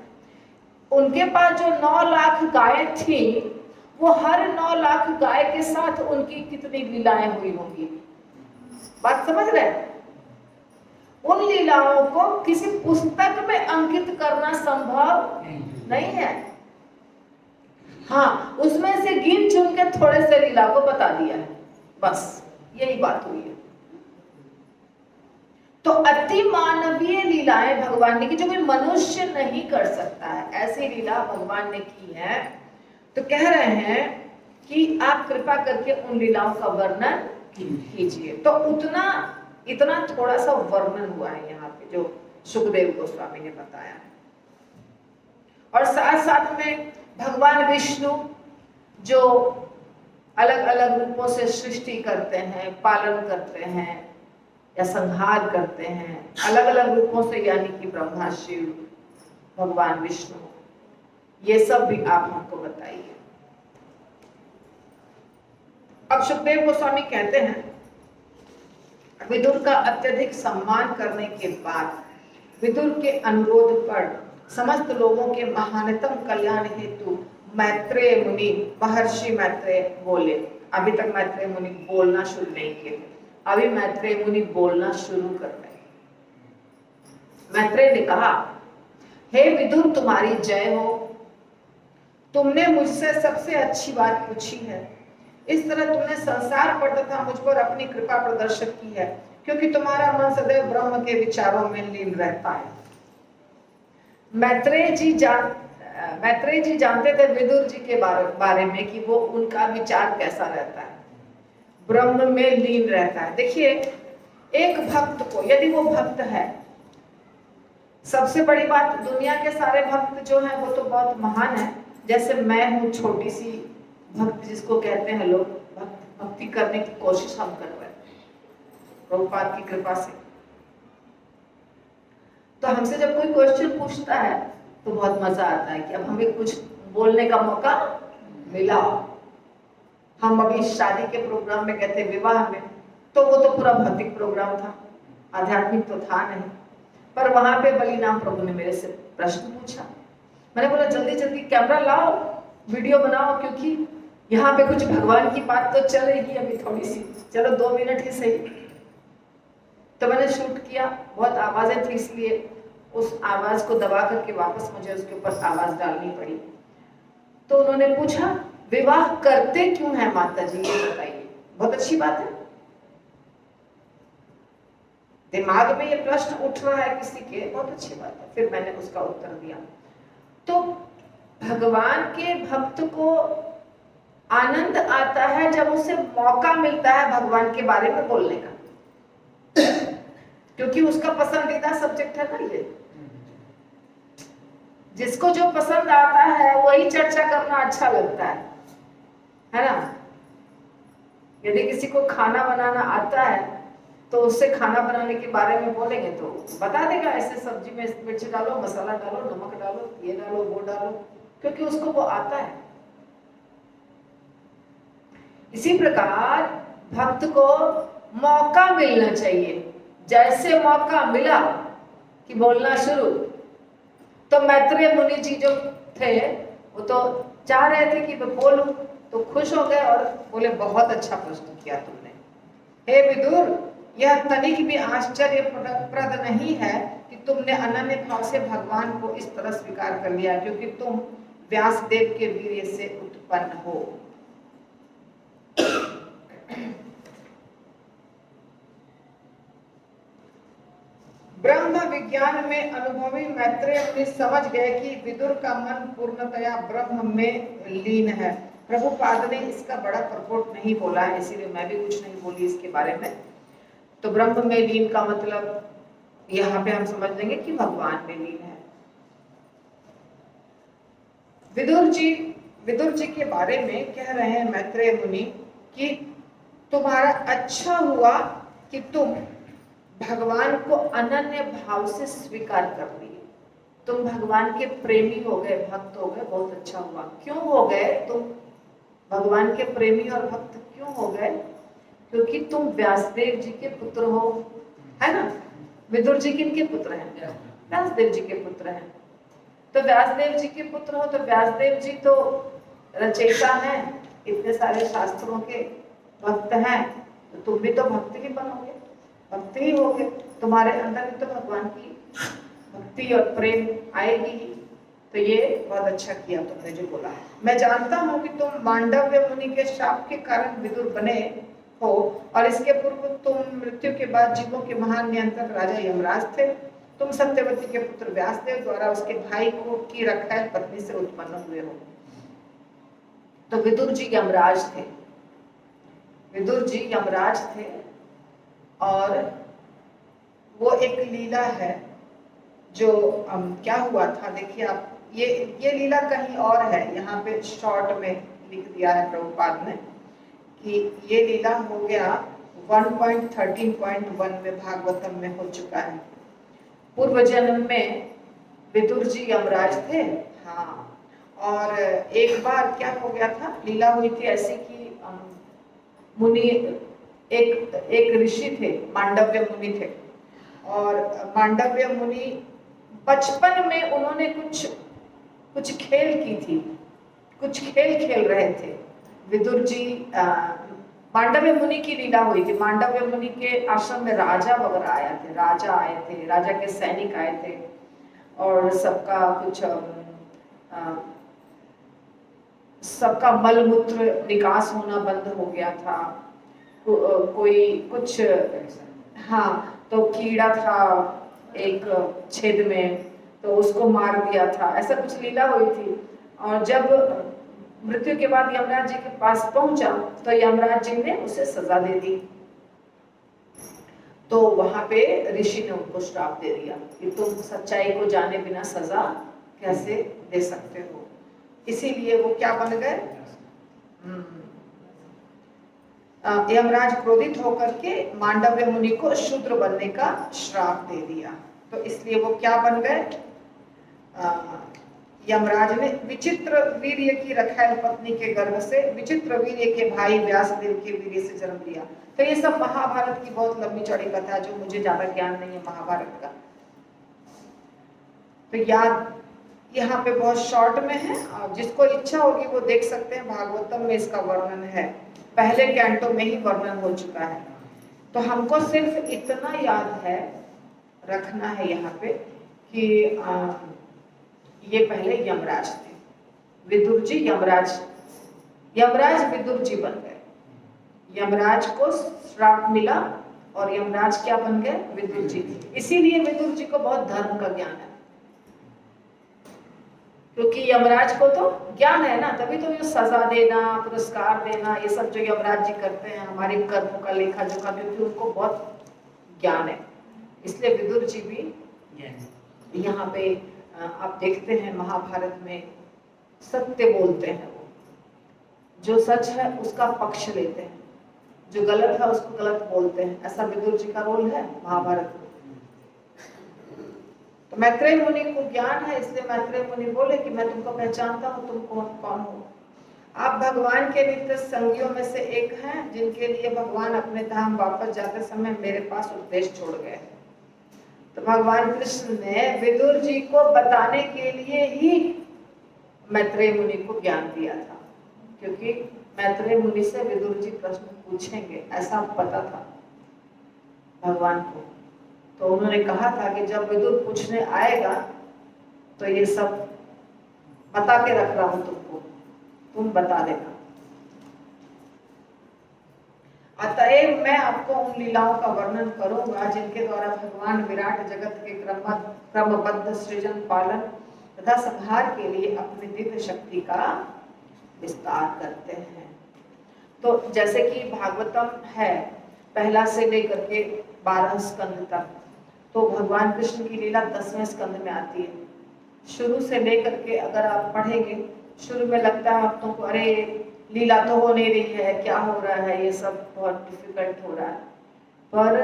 S1: उनके पास जो 9 लाख गाय थी, वो हर 9 लाख गाय के साथ उनकी कितनी लीलाएं हुई होंगी। बात समझ रहे हैं? उन लीलाओं को किसी पुस्तक में अंकित करना संभव नहीं है। हाँ, उसमें से गिन चुन के थोड़े से लीला को बता दिया है, बस यही बात हुई है। तो अति मानवीय लीलाएं भगवान ने की, जो कोई मनुष्य नहीं कर सकता है, ऐसी लीला भगवान ने की है। तो कह रहे हैं कि आप कृपा करके उन लीलाओं का वर्णन कीजिए। तो इतना थोड़ा सा वर्णन हुआ है यहाँ पे, जो सुखदेव गोस्वामी ने बताया है। और साथ साथ में भगवान विष्णु जो अलग अलग रूपों से सृष्टि करते हैं, पालन करते हैं या संहार करते हैं, अलग अलग रूपों से, यानी कि ब्रह्मा, शिव, भगवान विष्णु, ये सब भी आप हमको बताइए। अब सुखदेव गोस्वामी कहते हैं, विदुर का अत्यधिक सम्मान करने के बाद विदुर के अनुरोध पर समस्त लोगों के महानतम कल्याण हेतु मैत्रेय मुनि, महर्षि मैत्रेय बोले। अभी तक मैत्रेय मुनि बोलना शुरू नहीं किए थे, अभी मैत्रेय मुनि बोलना शुरू कर रहे हैं। मैत्रेय ने कहा, हे विदुर, तुम्हारी जय हो। तुमने मुझसे सबसे अच्छी बात पूछी है। इस तरह तुमने संसार पर तथा मुझ पर अपनी कृपा प्रदर्शित की है, क्योंकि तुम्हारा मन सदैव ब्रह्म के विचारों में लीन रहता है। मैत्रेय जी जानते थे विदुर जी के बारे में कि वो, उनका विचार कैसा रहता है, ब्रह्म में लीन रहता है। देखिए, एक भक्त को, यदि वो भक्त है, सबसे बड़ी बात, दुनिया के सारे भक्त जो हैं वो तो बहुत महान है। जैसे मैं हूँ छोटी सी भक्त, जिसको कहते हैं लोग, भक्ति करने की कोशिश हम कर रहे हैं प्रभुपाद की कृपा से। तो हमसे जब कोई क्वेश्चन पूछता है तो बहुत मजा आता है कि अब हमें कुछ बोलने का मौका मिला। हम अभी शादी के प्रोग्राम में गए थे, विवाह में, तो वो तो पूरा भौतिक प्रोग्राम था, आध्यात्मिक तो था नहीं। पर वहां पे बलिनाम प्रभु ने मेरे से प्रश्न पूछा। मैंने बोला, जल्दी जल्दी कैमरा लाओ, वीडियो बनाओ, क्योंकि यहाँ पे कुछ भगवान की बात तो चल रही है अभी थोड़ी सी, चलो 2 मिनट ही सही। तो मैंने शूट किया, बहुत आवाजें थी, इसलिए उस आवाज को दबा करके वापस मुझे उसके ऊपर आवाज डालनी पड़ी। तो उन्होंने पूछा, विवाह करते क्यों है माता जी, ये बताइए। बहुत अच्छी बात है, दिमाग में ये प्रश्न उठ रहा है किसी के, बहुत अच्छी बात है। फिर मैंने उसका उत्तर दिया। तो भगवान के भक्त को आनंद आता है जब उसे मौका मिलता है भगवान के बारे में बोलने का, क्योंकि उसका पसंदीदा सब्जेक्ट है ना ये। जिसको जो पसंद आता है वही चर्चा करना अच्छा लगता है ना। यदि किसी को खाना बनाना आता है तो उससे खाना बनाने के बारे में बोलेंगे तो बता देगा, ऐसे सब्जी में मिर्च डालो, मसाला डालो, नमक डालो, ये डालो, वो डालो, क्योंकि उसको वो आता है। इसी प्रकार भक्त को मौका मिलना चाहिए। जैसे मौका मिला कि बोलना शुरू, तो मैत्रेय मुनि जी जो थे वो तो चाह रहे थे कि मैं बोलूं, तो खुश हो गए और बोले, बहुत अच्छा प्रश्न किया तुमने। हे विदुर, यह तनिक भी आश्चर्यप्रद नहीं है कि तुमने अनन्य भाव से भगवान को इस तरह स्वीकार कर लिया, क्योंकि तुम व्यासदेव के वीर्य से उत्पन्न हो। ब्रह्म विज्ञान में अनुभवी मैत्रेय मुनि समझ गए कि विदुर का मन पूर्णतया ब्रह्म में लीन है। प्रभुपाद ने इसका बड़ा प्रकोट नहीं बोला है, इसीलिए मैं भी कुछ नहीं बोली इसके बारे में। तो ब्रह्म में लीन का मतलब यहाँ पे हम समझ लेंगे कि भगवान में लीन है। विदुर जी के बारे में कह रहे हैं मैत्रेय मुनि कि तुम्हारा अच्छा हुआ कि तुम भगवान को अनन्य भाव से स्वीकार कर लिए। तुम भगवान के प्रेमी हो गए, भक्त हो गए, बहुत अच्छा हुआ। क्यों हो गए तुम भगवान के प्रेमी और भक्त, क्यों हो गए? क्योंकि तुम व्यासदेव जी के पुत्र हो, है ना। विदुर जी किनके पुत्र हैं? व्यासदेव जी के पुत्र हैं। तो व्यासदेव जी के पुत्र हो तो व्यासदेव जी तो रचयिता हैं, इतने सारे शास्त्रों के भक्त हैं, तो तुम भी तो भक्त ही बनोगे, भक्त ही होगे, तुम्हारे अंदर भी तो भगवान की भक्ति और प्रेम आएगी ही। तो ये बहुत अच्छा किया तुमने जो बोला। मैं जानता हूँ कि तुम मांडव्य मुनि के शाप के कारण विदुर बने हो, और इसके पूर्व तुम मृत्यु के बाद जीवों के महान नियंत्रक राजा यमराज थे। तुम सत्यवती के पुत्र व्यासदेव द्वारा उसके भाई को की रखैल पत्नी से उत्पन्न हुए हो। तो विदुर जी यमराज थे, विदुर जी यमराज थे, और वो एक लीला है जो क्या हुआ था, देखिए आप, ये लीला कहीं और है, यहाँ पे शॉर्ट में लिख दिया है प्रभुपाद ने कि ये लीला हो गया 1.13.1 में भागवतम में हो चुका है। पूर्व जन्म में विदुर जी यमराज थे, हाँ, और एक बार क्या हो गया था, लीला हुई थी ऐसी कि मुनि, एक ऋषि थे, मांडव्य मुनि थे, और मांडव्य मुनि बचपन में उन्होंने कुछ खेल की थी, कुछ खेल खेल रहे थे। विदुर जी, मांडव्य मुनि की लीला हुई थी। मांडव्य मुनि के आश्रम में राजा वगैरह आए थे, राजा आए थे, राजा के सैनिक आए थे, और सबका मलमूत्र निकास होना बंद हो गया था। कोई कुछ, हाँ, तो कीड़ा था एक छेद में, तो उसको मार दिया था, ऐसा कुछ लीला हुई थी। और जब मृत्यु के बाद यमराज जी के पास पहुंचा तो यमराज जी ने उसे सजा दे दी। तो वहां पे ऋषि ने उनको श्राप दे दिया कि तुम सच्चाई को जाने बिना सजा कैसे दे सकते हो। इसीलिए वो क्या बन गए, यमराज क्रोधित होकर के मांडव्य मुनि को शूद्र बनने का श्राप दे दिया। तो इसलिए वो क्या बन गए, यमराज ने विचित्र वीर्य की रखैल पत्नी के गर्भ से विचित्र वीर्य के भाई व्यासदेव के वीर्य से जन्म लिया। तो ये सब महाभारत की बहुत लंबी चौड़ी कथा है, जो मुझे ज्यादा ज्ञान नहीं है महाभारत का, तो याद यहाँ पे बहुत शॉर्ट में है, और जिसको इच्छा होगी वो देख सकते हैं, भागवतम में इसका वर्णन है, पहले कैंटो में ही वर्णन हो चुका है। तो हमको सिर्फ इतना याद है, रखना है यहाँ पे कि ये पहले यमराज थे, विदुर जी यमराज विदुर जी बन गए। यमराज को श्राप मिला और यमराज क्या बन गए, विदुर जी। इसीलिए विदुर जी को बहुत धर्म का ज्ञान है, क्योंकि यमराज को तो ज्ञान है ना, तभी तो ये सजा देना, पुरस्कार देना, ये सब जो यमराज जी करते हैं, हमारे कर्मों का लेखा जोखा, क्योंकि उनको बहुत ज्ञान है। इसलिए विदुर जी भी यहाँ पे आप देखते हैं महाभारत में सत्य बोलते हैं, वो जो सच है उसका पक्ष लेते हैं, जो गलत है उसको गलत बोलते हैं। ऐसा विदुर जी का रोल है महाभारत में। तो मैत्रेय मुनि को ज्ञान है, इसलिए मैत्रेय मुनि बोले कि मैं तुमको पहचानता हूँ, तुम कौन हो। आप भगवान के नित्य संगियों में से एक हैं, जिनके लिए भगवान अपने धाम वापस जाते समय मेरे पास उपदेश छोड़ गए। तो भगवान कृष्ण ने विदुर जी को बताने के लिए ही मैत्रेय मुनि को ज्ञान दिया था, क्योंकि मैत्रेय मुनि से विदुर जी प्रश्न पूछेंगे ऐसा पता था भगवान को। तो उन्होंने कहा था कि जब विदुर पूछने आएगा तो ये सब बता के रख रहा हूं तुमको, तुम बता देना। अतएव मैं आपको उन लीलाओं का वर्णन करूंगा जिनके द्वारा भगवान विराट जगत के क्रमबद्ध सृजन, पालन तथा संहार के लिए अपनी दिव्य शक्ति का विस्तार करते हैं। तो जैसे कि भागवतम है पहला से लेकर के 12 स्कंद तक, तो भगवान कृष्ण की लीला 10वें स्कंद में आती है। शुरू से लेकर के अगर आप पढ़ेंगे, शुरू में लगता है आप तुमको अरे लीला तो हो नहीं रही है, क्या हो रहा है, ये सब बहुत डिफिकल्ट हो रहा है। पर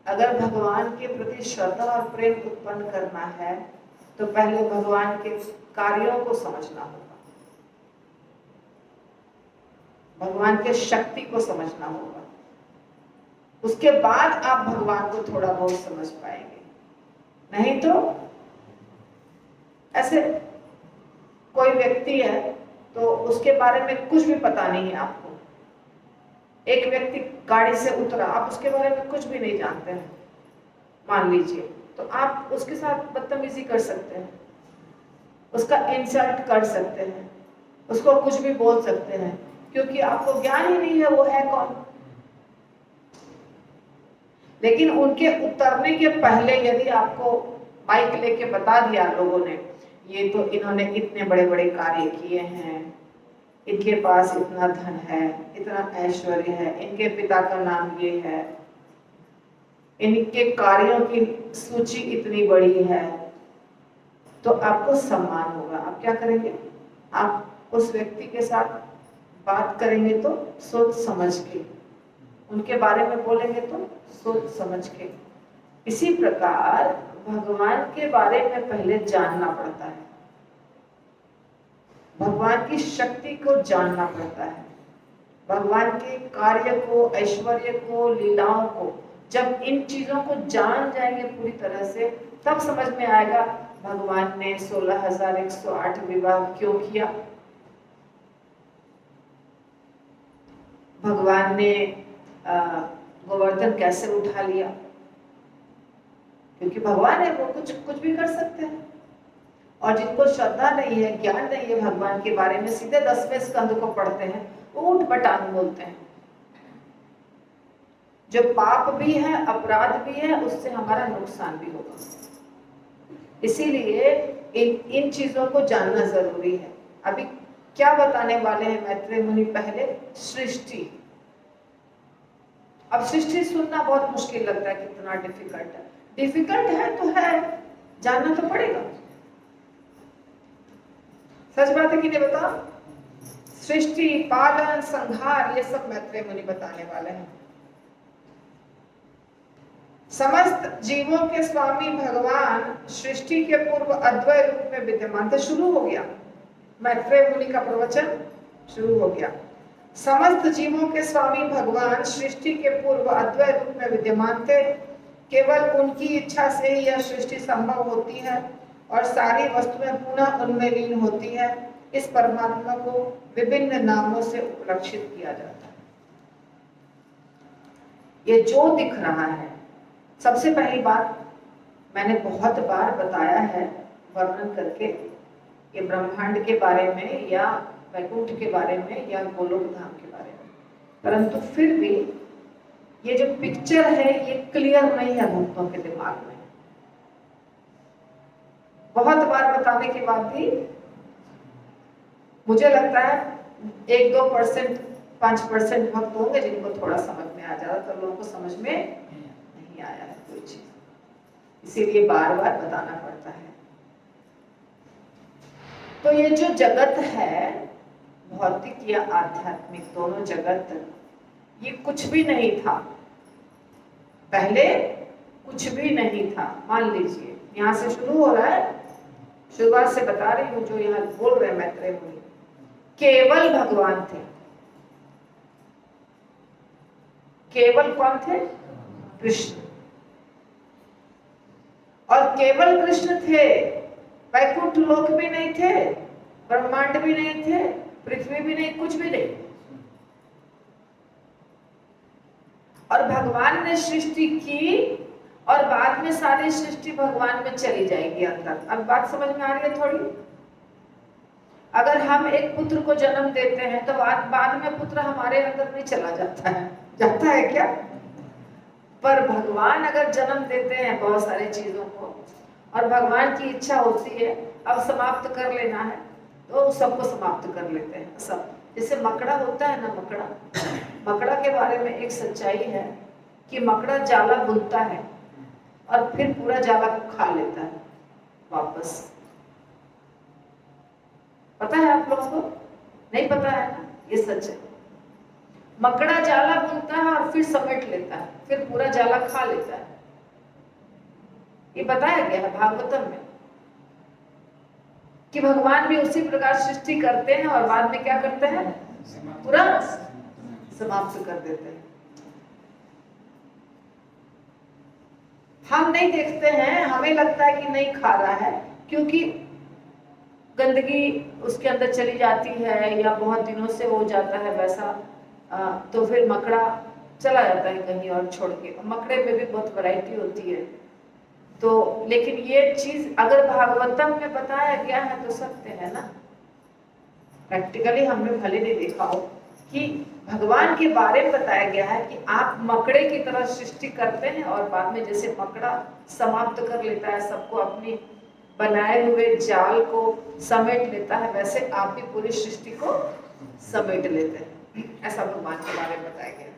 S1: अगर भगवान के प्रति श्रद्धा और प्रेम उत्पन्न करना है तो पहले भगवान के कार्यों को समझना होगा। भगवान के शक्ति को समझना होगा, उसके बाद आप भगवान को थोड़ा बहुत समझ पाएंगे। नहीं तो ऐसे कोई व्यक्ति है तो उसके बारे में कुछ भी पता नहीं है आपको। एक व्यक्ति गाड़ी से उतरा, आप उसके बारे में कुछ भी नहीं जानते हैं मान लीजिए, तो आप उसके साथ बदतमीजी कर सकते हैं, उसका इंसल्ट कर सकते हैं, उसको कुछ भी बोल सकते हैं, क्योंकि आपको ज्ञान ही नहीं है वो है कौन। लेकिन उनके उतरने के पहले यदि आपको बाइक लेके बता दिया लोगों ने, ये तो इन्होंने इतने बड़े बड़े कार्य किए हैं, इनके पास इतना धन है, इतना ऐश्वर्य है, इनके पिता का नाम ये है, इनके कार्यों की सूची इतनी बड़ी है, तो आपको सम्मान होगा। आप क्या करेंगे? आप उस व्यक्ति के साथ बात करेंगे तो सोच समझ के, उनके बारे में बोलेंगे तो सोच समझ के। इसी प्रकार भगवान के बारे में पहले जानना पड़ता है, भगवान की शक्ति को जानना पड़ता है, भगवान के कार्य को, ऐश्वर्य को, लीलाओं को। जब इन चीजों को जान जाएंगे पूरी तरह से, तब समझ में आएगा भगवान ने 16,108 विवाह क्यों किया, भगवान ने गोवर्धन कैसे उठा लिया, क्योंकि भगवान है, वो कुछ भी कर सकते हैं। और जिनको श्रद्धा नहीं है, ज्ञान नहीं है भगवान के बारे में, सीधे 10वें स्कंद को पढ़ते हैं, वो उठ पटांग बोलते हैं। जो पाप भी है, अपराध भी है, उससे हमारा नुकसान भी होगा। इसीलिए इन चीजों को जानना जरूरी है। अभी क्या बताने वाले हैं मैत्रेय मुनि? पहले सृष्टि। अब सृष्टि सुनना बहुत मुश्किल लगता है, कितना डिफिकल्ट है। डिफिकल्ट है तो है, जानना तो पड़ेगा। सच बात है कि नहीं बताओ? सृष्टि, पालन, संहार, ये सब मैत्रेय मुनि बताने वाले हैं। समस्त जीवों के स्वामी भगवान सृष्टि के पूर्व अद्वय रूप में विद्यमान थे। शुरू हो गया, मैत्रेय मुनि का प्रवचन शुरू हो गया। समस्त जीवों के स्वामी भगवान सृष्टि के पूर्व अद्वय रूप में विद्यमान थे। केवल उनकी इच्छा से ही यह सृष्टि संभव होती है और सारी वस्तुएं पुनः उनमें लीन होती है। इस परमात्मा को विभिन्न नामों से उपलक्षित किया जाता है। ये जो दिख रहा है, सबसे पहली बात मैंने बहुत बार बताया है वर्णन करके, ये ब्रह्मांड के बारे में या वैकुंठ के बारे में या गोलोक धाम के बारे में, परंतु फिर भी ये जो पिक्चर है ये क्लियर नहीं है भक्तों के दिमाग में। बहुत बार बताने के बाद भी मुझे लगता है 1-2%, 5% भक्त होंगे जिनको थोड़ा समझ में आ जाता, तो लोगों को समझ में नहीं आया है कोई चीज, इसीलिए बार बार बताना पड़ता है। तो ये जो जगत है, भौतिक या आध्यात्मिक दोनों जगत, ये कुछ भी नहीं था पहले, कुछ भी नहीं था। मान लीजिए यहाँ से शुरू हो रहा है, शुरुआत से बता रही हूँ, जो यहाँ बोल रहे हैं मैत्रेय मुनि, केवल भगवान थे। केवल कौन थे? कृष्ण। और केवल कृष्ण थे, वैकुंठ लोक भी नहीं थे, ब्रह्मांड भी नहीं थे, पृथ्वी भी नहीं, कुछ भी नहीं। और भगवान ने सृष्टि की और बाद में सारी सृष्टि भगवान में चली जाएगी अंदर। अब बात समझ में आ रही है थोड़ी? अगर हम एक पुत्र को जन्म देते हैं तो बाद में पुत्र हमारे अंदर नहीं चला जाता है, जाता है क्या? पर भगवान अगर जन्म देते हैं बहुत सारी चीजों को, और भगवान की इच्छा होती है अब समाप्त कर लेना है, तो सबको समाप्त कर लेते हैं सब। जैसे मकड़ा होता है ना, मकड़ा के बारे में एक सच्चाई है कि मकड़ा जाला बुनता है और फिर पूरा जाला को खा लेता है वापस। पता है आप लोगों को? नहीं पता है ना? ये सच है। मकड़ा जाला बुनता है और फिर समेट लेता है, फिर पूरा जाला खा लेता है। ये बताया गया है भागवतम में कि भगवान भी उसी प्रकार सृष्टि करते हैं और बाद में क्या करते हैं? पूरा समाप्त कर देते हैं। हम नहीं देखते हैं, हमें लगता है कि नहीं खा रहा है, क्योंकि गंदगी उसके अंदर चली जाती है या बहुत दिनों से हो जाता है वैसा, तो फिर मकड़ा चला जाता है कहीं और छोड़ के। मकड़े में भी बहुत वैरायटी होती है। तो लेकिन ये चीज अगर भागवतम में बताया गया है तो सत्य है ना। प्रैक्टिकली हमने भले नहीं देखा हो कि भगवान के बारे में बताया गया है कि आप मकड़े की तरह सृष्टि करते हैं और बाद में जैसे मकड़ा समाप्त कर लेता है सबको, अपनी बनाए हुए जाल को समेट लेता है, वैसे आप भी पूरी सृष्टि को समेट लेते हैं। ऐसा भगवान के बारे में बताया गया।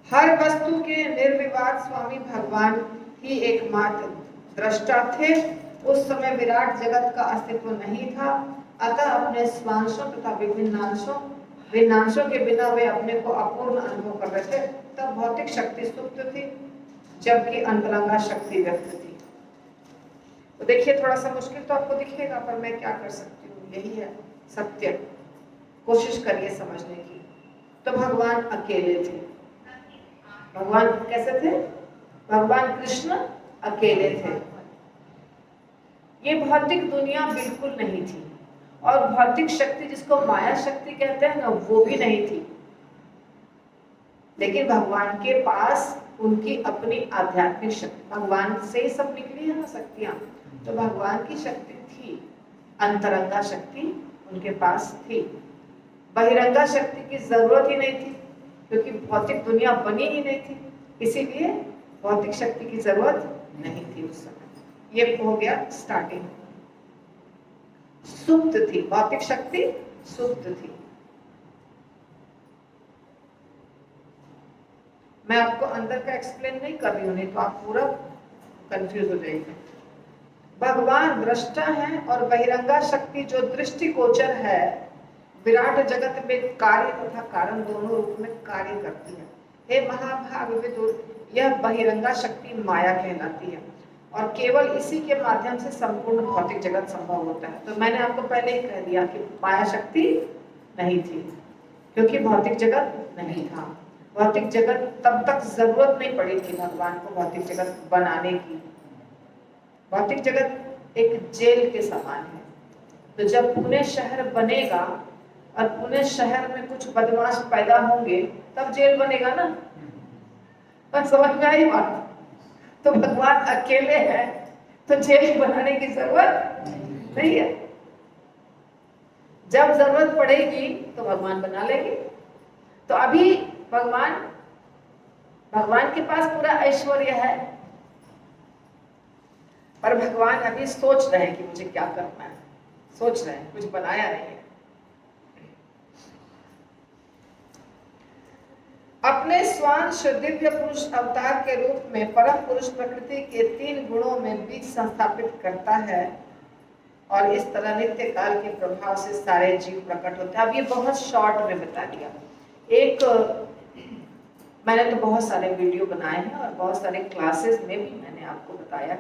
S1: हर वस्तु के निर्विवाद स्वामी भगवान ही एकमात्र दृष्टा थे। उस समय विराट जगत का अस्तित्व नहीं था, अतः अपने स्वांशों तथा भिन्नांशों के बिना वे अपने को अपूर्ण अनुभव कर रहे थे। तब भौतिक शक्ति सुप्त थी, जबकि अंतरंगा शक्ति व्यक्त थी। तो देखिए, थोड़ा सा मुश्किल तो आपको दिखेगा, पर मैं क्या कर सकती हूँ, यही है सत्य। कोशिश करिए समझने की। तो भगवान अकेले थे। भगवान कैसे थे? भगवान कृष्ण अकेले थे। ये भौतिक दुनिया बिल्कुल नहीं थी, और भौतिक शक्ति जिसको माया शक्ति कहते हैं ना, वो भी नहीं थी। लेकिन भगवान के पास उनकी अपनी आध्यात्मिक शक्ति, भगवान से ही सब निकली है ना शक्तियां, तो भगवान की शक्ति थी, अंतरंगा शक्ति उनके पास थी। बहिरंगा शक्ति की जरूरत ही नहीं थी, क्योंकि भौतिक दुनिया बनी ही नहीं थी, इसीलिए भौतिक शक्ति की जरूरत नहीं थी उस समय। ये हो गया स्टार्टिंग। सुप्त थी, भौतिक शक्ति सुप्त थी। मैं आपको अंदर का एक्सप्लेन नहीं कर रही हूं, नहीं तो आप पूरा कंफ्यूज हो जाएंगे। भगवान दृष्टा है और बहिरंगा शक्ति जो दृष्टिगोचर है, विराट जगत में कार्य तथा कारण दोनों रूप में कार्य करती है। हे महाभाग विदुर, यह बहिरंगा शक्ति माया कहलाती है, और केवल इसी के माध्यम से संपूर्ण भौतिक जगत संभव होता है। तो मैंने आपको पहले ही कह दिया कि माया शक्ति नहीं थी, क्योंकि भौतिक जगत नहीं था। भौतिक जगत तब तक जरूरत नहीं पड़ी थी भगवान को भौतिक जगत बनाने की। भौतिक जगत एक जेल के समान है। तो जब पुणे शहर बनेगा और पुणे शहर में कुछ बदमाश पैदा होंगे, तब जेल बनेगा ना। पर समझ में आई बात? तो भगवान अकेले हैं, तो जेल बनाने की जरूरत नहीं है। जब जरूरत पड़ेगी तो भगवान बना लेंगे। तो अभी भगवान के पास पूरा ऐश्वर्य है, पर भगवान अभी सोच रहे हैं कि मुझे क्या करना है। सोच रहे हैं, कुछ बनाया नहीं है। अपने स्वांश दिव्य पुरुष अवतार के रूप में परम पुरुष प्रकृति के 3 गुणों में बीज संस्थापित करता है, और इस तरह नित्य काल के प्रभाव से सारे जीव प्रकट होते हैं। अब ये बहुत शॉर्ट में बता दिया। मैंने तो बहुत सारे वीडियो बनाए हैं और बहुत सारे क्लासेस में भी मैंने आपको बताया,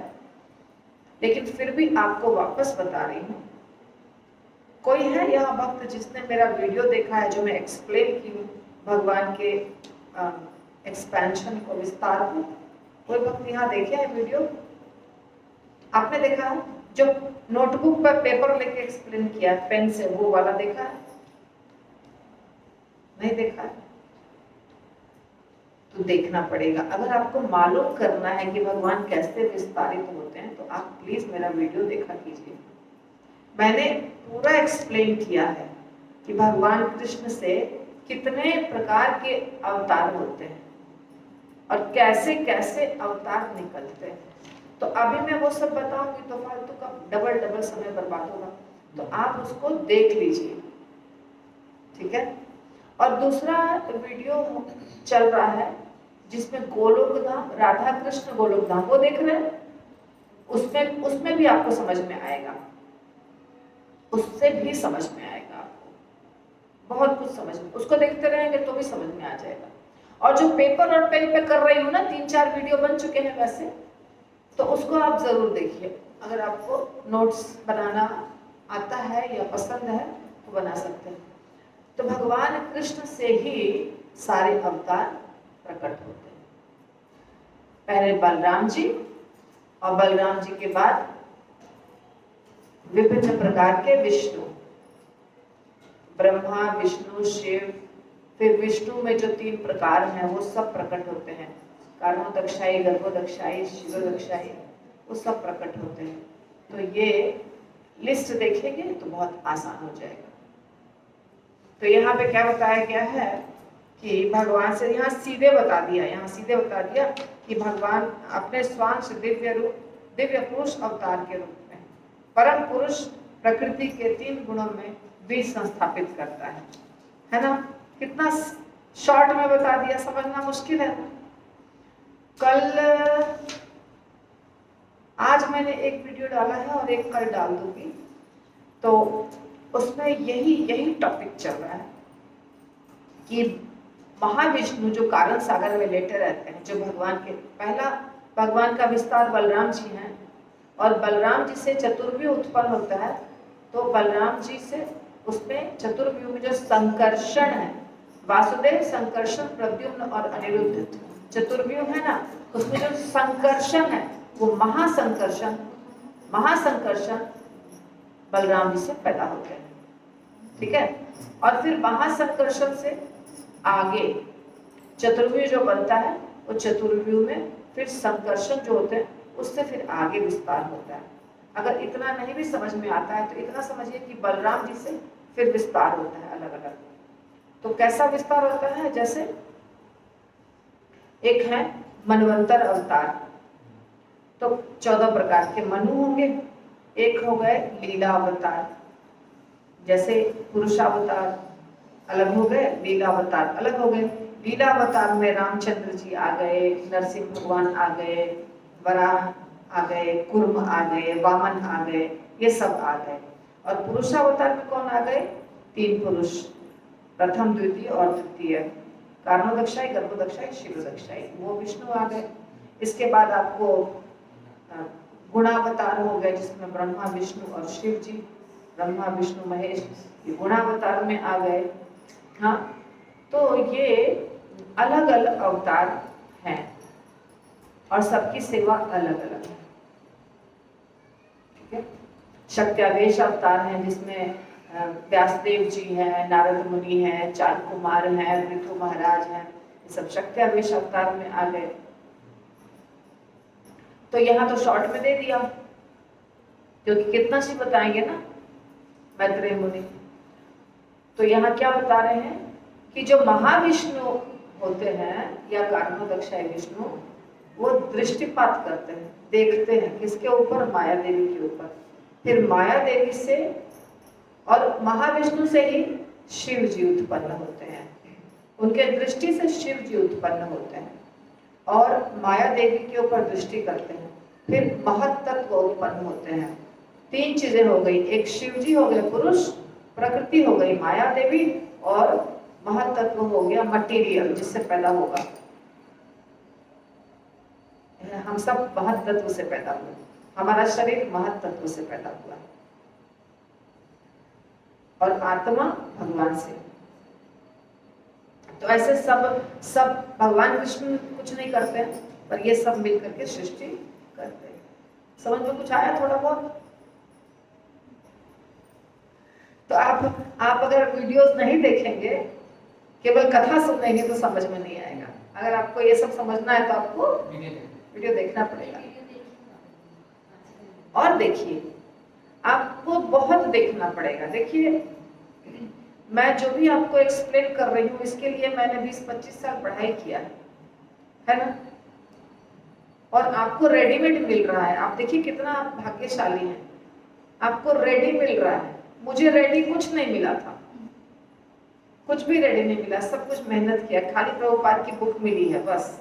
S1: लेकिन फिर भी आपको वापस बता रही हूँ। कोई है यहाँ भक्त जिसने मेरा वीडियो देखा है जो मैं एक्सप्लेन की हूँ भगवान के एक्सपेंशन को, विस्तार को? कोई भक्त यहाँ देखे है वीडियो? आपने देखा है? जो नोटबुक पर पेपर लेके एक्सप्लेन किया है पेन से, वो वाला देखा है? नहीं देखा है? तो देखना पड़ेगा। अगर आपको मालूम करना है कि भगवान कैसे विस्तारित होते हैं, तो आप प्लीज मेरा वीडियो देखा कीजिए। मैंने पूरा एक्सप्लेन किया है कि भगवान कृष्ण से कितने प्रकार के अवतार होते हैं और कैसे कैसे अवतार निकलते हैं। तो अभी मैं वो सब बताऊंगी तो फालतू का डबल समय बर्बाद होगा, तो आप उसको देख लीजिए, ठीक है? और दूसरा वीडियो चल रहा है जिसमें गोलोक धाम, राधा कृष्ण गोलोक धाम, वो देख रहे हैं? उसमें भी आपको समझ में आएगा, उससे भी समझ में आएगा आपको, बहुत कुछ समझ में। उसको देखते रहेंगे तो भी समझ में आ जाएगा। और जो पेपर और पेन पे कर रही हूँ ना, 3-4 वीडियो बन चुके हैं वैसे, तो उसको आप जरूर देखिए। अगर आपको नोट्स बनाना आता है या पसंद है तो बना सकते हैं। तो भगवान कृष्ण से ही सारे अवतार प्रकट होते हैं। पहले बलराम जी, और बलराम जी के बाद विभिन्न प्रकार के विष्णु, ब्रह्मा, विष्णु, शिव। फिर विष्णु में जो 3 प्रकार हैं वो सब प्रकट होते हैं। कारणोदक्षाई, गर्भोदक्षाई, शिरोदक्षाई, वो सब प्रकट होते हैं। तो ये लिस्ट देखेंगे तो बहुत आसान हो जाएगा। तो यहाँ पे क्या बताया गया है कि भगवान से, यहाँ सीधे बता दिया कि भगवान अपने स्वांश दिव्य रूप, दिव्य पुरुष अवतार के रूप में परम पुरुष प्रकृति के 3 गुणों में बीज संस्थापित करता है ना। कितना शॉर्ट में बता दिया, समझना मुश्किल है ना। आज मैंने एक वीडियो डाला है और एक कल डाल दूंगी, तो उसमें यही टॉपिक चल रहा है कि महाविष्णु जो कारण सागर में लेटे रहते हैं, जो भगवान के पहला भगवान का विस्तार बलराम जी हैं, और बलराम जी से चतुर्व्यूह उत्पन्न होता है। तो बलराम जी से उसमें चतुर्व्यूह में जो संकर्षण है, वासुदेव, संकर्षण, प्रद्युम्न और अनिरुद्ध चतुर्व्यूह है ना, उसमें जो संकर्षण है वो महासंकर्षण बलराम जी से पैदा होते हैं। ठीक है। और फिर महासंकर्षण से आगे चतुर्व्यूह जो बनता है, वो चतुर्व्यूह में फिर संकर्षण जो होते हैं उससे फिर आगे विस्तार होता है। अगर इतना नहीं भी समझ में आता है तो इतना समझिए कि बलराम जी से फिर विस्तार होता है अलग अलग। तो कैसा विस्तार होता है, जैसे एक है मनवंतर अवतार, तो 14 प्रकार के मनु होंगे। एक हो गए लीला अवतार, जैसे पुरुषावतार अलग हो गए, लीला अवतार अलग हो गए। लीला अवतार में रामचंद्र जी आ गए, नरसिंह भगवान आ गए, वराह आ गए, कुर्म आ गए, वामन आ गए, ये सब आ गए। और पुरुषावतार में कौन आ गए? 3 पुरुष, प्रथम, द्वितीय और तृतीय, कारणोदक्षाई, गर्भोदक्षाई, शिरोदक्षाई, वो विष्णु आ गए। इसके बाद आपको गुणावतार हो गए, जिसमें ब्रह्मा, विष्णु और शिव जी, ब्रह्मा, विष्णु, महेश, ये गुणावतार में आ गए। हाँ, तो ये अलग अलग अवतार हैं और सबकी सेवा अलग अलग है। ठीक है। शक्त्यावेश अवतार है, जिसमें व्यासदेव जी हैं, नारद मुनि हैं, 4 कुमार हैं, पृथु महाराज हैं, ये सब शक्त्यावेश अवतार में आ गए। तो यहाँ तो शॉर्ट में दे दिया, क्योंकि कितना सी बताएंगे ना मैत्रेय मुनि। तो यहाँ क्या बता रहे हैं कि जो महाविष्णु होते हैं या कारणोदक्षाई विष्णु, वो दृष्टिपात करते हैं, देखते हैं किसके ऊपर? माया देवी के ऊपर। फिर माया देवी से और महाविष्णु से ही शिव जी उत्पन्न होते हैं, उनके दृष्टि से शिव जी उत्पन्न होते हैं और माया देवी के ऊपर दृष्टि करते हैं। फिर महत्तत्व उत्पन्न होते हैं। 3 चीजें हो गई, एक शिव जी हो गए पुरुष, प्रकृति हो गई माया देवी, और महत्तत्व हो गया मटेरियल, जिससे पैदा होगा। हम सब महत्तत्व से पैदा हुए, हमारा शरीर महत्तत्व से पैदा हुआ और आत्मा भगवान से। तो ऐसे सब भगवान विष्णु कुछ नहीं करते हैं, पर ये सब मिलकर के सृष्टि करते हैं। समझ में कुछ आया थोड़ा बहुत? तो आप अगर वीडियोस नहीं देखेंगे, केवल कथा सुनेंगे तो समझ में नहीं आएगा। अगर आपको ये सब समझना है तो आपको वीडियो देखना पड़ेगा। और देखिए, आपको बहुत देखना पड़ेगा। देखिए, मैं जो भी आपको एक्सप्लेन कर रही हूँ, इसके लिए मैंने 20-25 साल पढ़ाई किया है ना। और आपको रेडीमेड मिल रहा है। आप देखिए कितना आप भाग्यशाली हैं, आपको रेडी मिल रहा है। मुझे रेडी कुछ नहीं मिला था, कुछ भी रेडी नहीं मिला, सब कुछ मेहनत किया, खाली प्रभुपाद की बुक मिली है बस।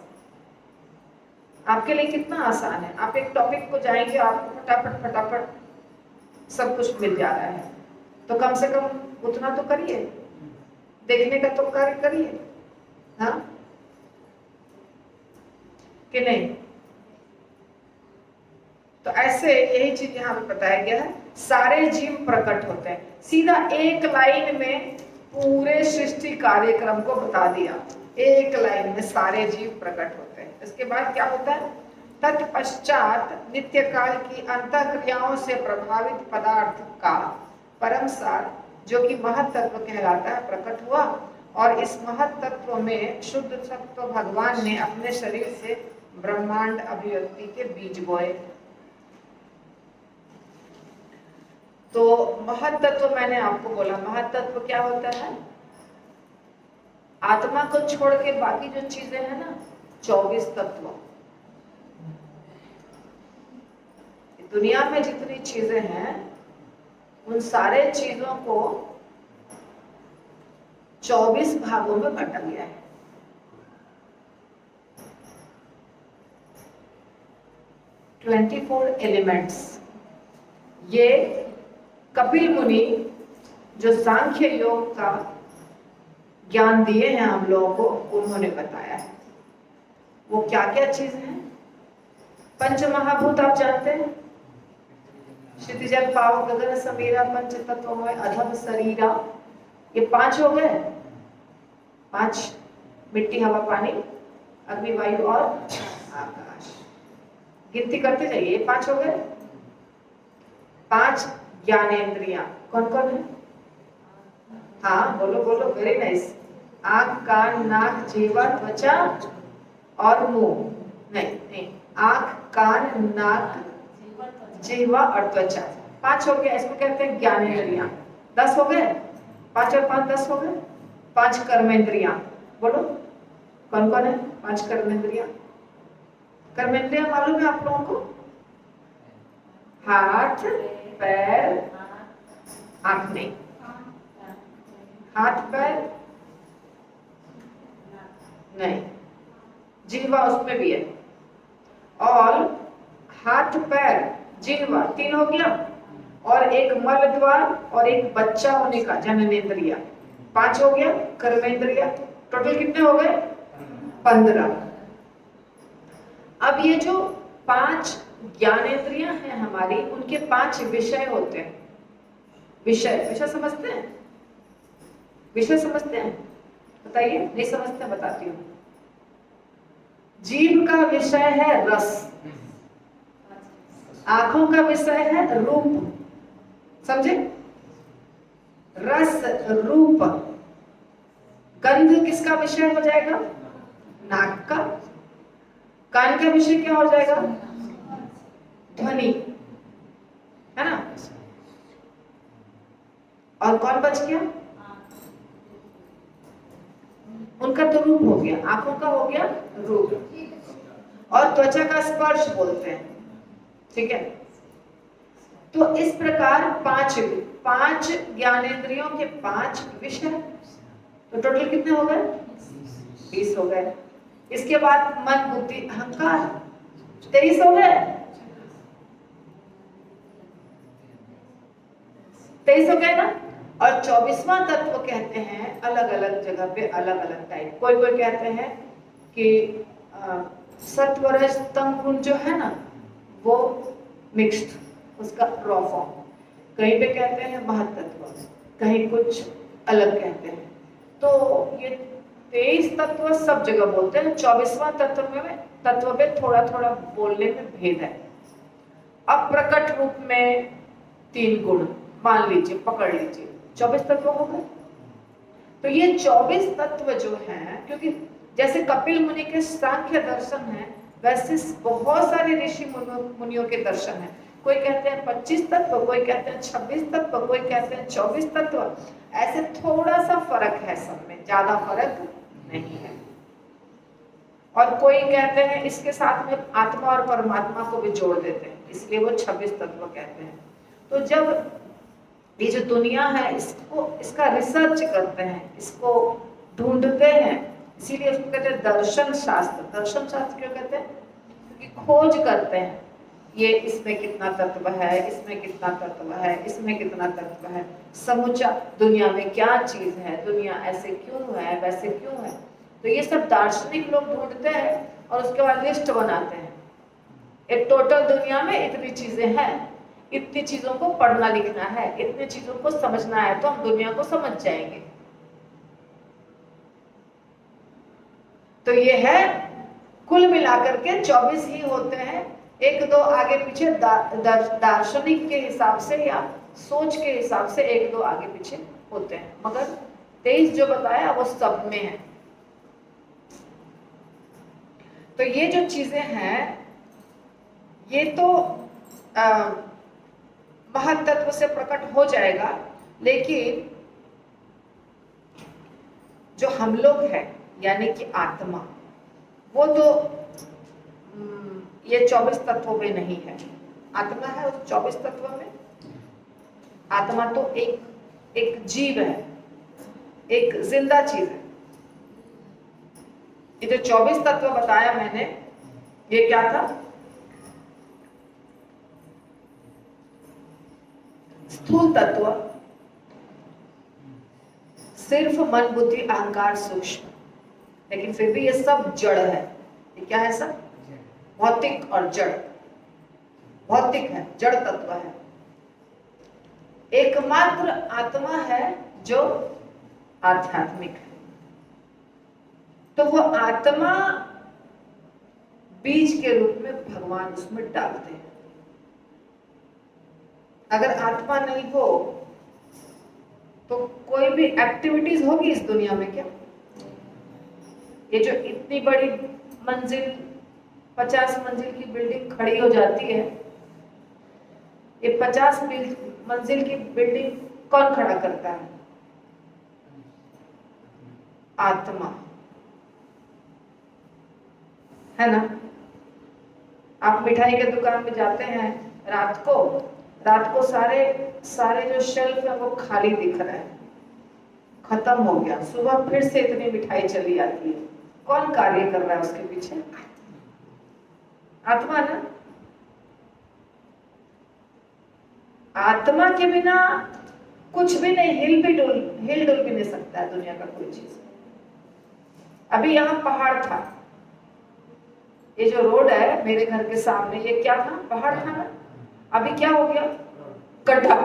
S1: आपके लिए कितना आसान है, आप एक टॉपिक को जाएंगे, आपको फटाफट सब कुछ मिल जा रहा है। तो कम से कम उतना तो करिए, देखने का तो कार्य करिए, हाँ कि नहीं? तो ऐसे यही चीज यहाँ पे बताया गया है, सारे जीव प्रकट होते हैं। सीधा एक लाइन में पूरे सृष्टि कार्यक्रम को बता दिया, एक लाइन में सारे जीव प्रकट होते हैं। इसके बाद क्या होता है, तत्पश्चात नित्य काल की अंतःक्रियाओं से प्रभावित पदार्थ का परम सार जो कि महत तत्व कहलाता है प्रकट हुआ, और इस महत तत्व में शुद्ध सत्व भगवान ने अपने शरीर से ब्रह्मांड अभिव्यक्ति के बीज बोए। तो महत तत्व मैंने आपको बोला, महत तत्व क्या होता है, आत्मा को छोड़ के बाकी जो चीजें हैं ना, 24 तत्व, दुनिया में जितनी चीजें हैं उन सारे चीजों को 24 भागों में बांटा गया है। Twenty 24 elements. ये कपिल मुनि जो सांख्य योग का ज्ञान दिए हैं हम लोगों को, उन्होंने बताया है। वो क्या क्या चीज है, पंच महाभूत आप जानते हैं, क्षितिजल पावक गगन समीरा पंच तत्वमय अधम शरीरा, ये 5 हो गए। 5 मिट्टी हवा पानी अग्नि वायु और आकाश, गिनती करते जाइए, ये 5 हो गए। 5 ज्ञानेंद्रियां कौन कौन है, हाँ बोलो बोलो, वेरी नाइस। आंख कान नाक जीवा त्वचा और मुंह, नहीं नहीं, आंख कान नाक जीवा और त्वचा, 5 हो गया, इसको कहते हैं ज्ञानेंद्रियां। 10 हो गए, 5 और 5 10 हो गए। 5 कर्मेंद्रियां, बोलो कौन कौन है 5 कर्मेंद्रियां। कर्मेंद्रियां मालूम है आप लोगों को, हाथ पैर, आंख नहीं, हाथ पैर नहीं, जिह्वा उसमें भी है, और हाथ पैर जिह्वा 3 हो गया, और एक मल द्वार और एक बच्चा होने का जननेंद्रिया 5 हो गया। कर्मेंद्रिया टोटल कितने हो गए, 15। अब ये जो 5 ज्ञानेंद्रियां हैं हमारी, उनके 5 विषय होते हैं। विषय, विषय समझते हैं, विषय समझते हैं, बताइए, नहीं समझते बताती हूँ। जीभ का विषय है रस, आंखों का विषय है रूप, समझे, रस रूप। गंध किसका विषय हो जाएगा, नाक का। कान का विषय क्या हो जाएगा, ध्वनि, है ना। और कौन बच गया, उनका तो रूप हो गया, आंखों का हो गया रूप, और त्वचा का स्पर्श बोलते हैं, ठीक है। तो इस प्रकार 5 ज्ञानेंद्रियों के 5 विषय, तो टोटल कितने हो गए, 20 हो गए। इसके बाद मन बुद्धि अहंकार 23 हो गए, 23 हो गए ना। और 24वां तत्व कहते हैं, अलग अलग जगह पे अलग अलग टाइप, कोई कोई कहते हैं कि सत्वरज तम गुण जो है ना वो मिक्स्ड, उसका रॉ फॉर्म, कहीं पे कहते हैं महत्त्व, कहीं कुछ अलग कहते हैं। तो ये 23 तत्व सब जगह बोलते हैं, 24वां तत्व में थोड़ा थोड़ा बोलने में भेद है। अप्रकट रूप में 3 गुण मान लीजिए, पकड़ लीजिए, 24 तत्व हो गए। तो ये 24 तत्व जो हैं, क्योंकि जैसे कपिल मुनि के सांख्य दर्शन है, वैसे बहुत सारे ऋषि मुनियों के दर्शन है। कोई कहते हैं 25 तत्व, कोई कहते हैं 26 तत्व, कोई कहते हैं 24 तत्व, ऐसे थोड़ा सा फर्क है, सब में ज्यादा फर्क नहीं है। और कोई कहते हैं इसके साथ में आत्मा और परमात्मा को भी जोड़ देते हैं, इसलिए वो 26 तत्व कहते हैं। तो जब ये जो दुनिया है, इसका रिसर्च करते हैं, इसको ढूंढते हैं, इसीलिए उसको कहते हैं दर्शन शास्त्र। दर्शन शास्त्र क्यों कहते हैं, क्योंकि खोज करते हैं, ये इसमें कितना तत्व है, इसमें कितना तत्व है, इसमें कितना तत्व है, समूचा दुनिया में क्या चीज है, दुनिया ऐसे क्यों है, वैसे क्यों है। तो ये सब दार्शनिक लोग ढूंढते हैं और उसके बाद लिस्ट बनाते हैं, ये टोटल दुनिया में इतनी चीजें हैं, इतनी चीजों को पढ़ना लिखना है, इतनी चीजों को समझना है, तो हम दुनिया को समझ जाएंगे। तो ये है कुल मिलाकर के 24 ही होते हैं। एक दो आगे पीछे दार्शनिक के हिसाब से या सोच के हिसाब से एक दो आगे पीछे होते हैं, मगर 23 जो बताया वो सब में है। तो ये जो चीजें हैं ये तो महत्त्व से प्रकट हो जाएगा, लेकिन जो हम लोग हैं यानी कि आत्मा, वो तो ये 24 तत्वों में नहीं है। आत्मा है उस 24 तत्वों में। आत्मा तो एक जीव है, एक जिंदा चीज है। ये जो 24 तत्व बताया मैंने, ये क्या था? स्थूल तत्व, सिर्फ मन बुद्धि अहंकार सूक्ष्म, लेकिन फिर भी ये सब जड़ है। ये क्या है? सब भौतिक और जड़। भौतिक है, जड़ तत्व है। एकमात्र आत्मा है जो आध्यात्मिक है। तो वो आत्मा बीज के रूप में भगवान उसमें डालते हैं। अगर आत्मा नहीं हो तो कोई भी एक्टिविटीज होगी इस दुनिया में क्या? ये जो इतनी बड़ी मंजिल 50 मंजिल की बिल्डिंग खड़ी हो जाती है, ये 50 मंजिल की बिल्डिंग कौन खड़ा करता है? आत्मा, है ना? आप मिठाई के दुकान में जाते हैं रात को सारे जो शेल्फ है वो खाली दिख रहा है, खत्म हो गया। सुबह फिर से इतनी मिठाई चली आती है। कौन कार्य कर रहा है उसके पीछे? आत्मा ना। आत्मा के बिना कुछ भी नहीं, हिल डुल भी नहीं सकता है दुनिया का कोई चीज। अभी यहाँ पहाड़ था, ये जो रोड है मेरे घर के सामने, ये क्या था? पहाड़ था ना। अभी क्या हो गया? गड्ढा।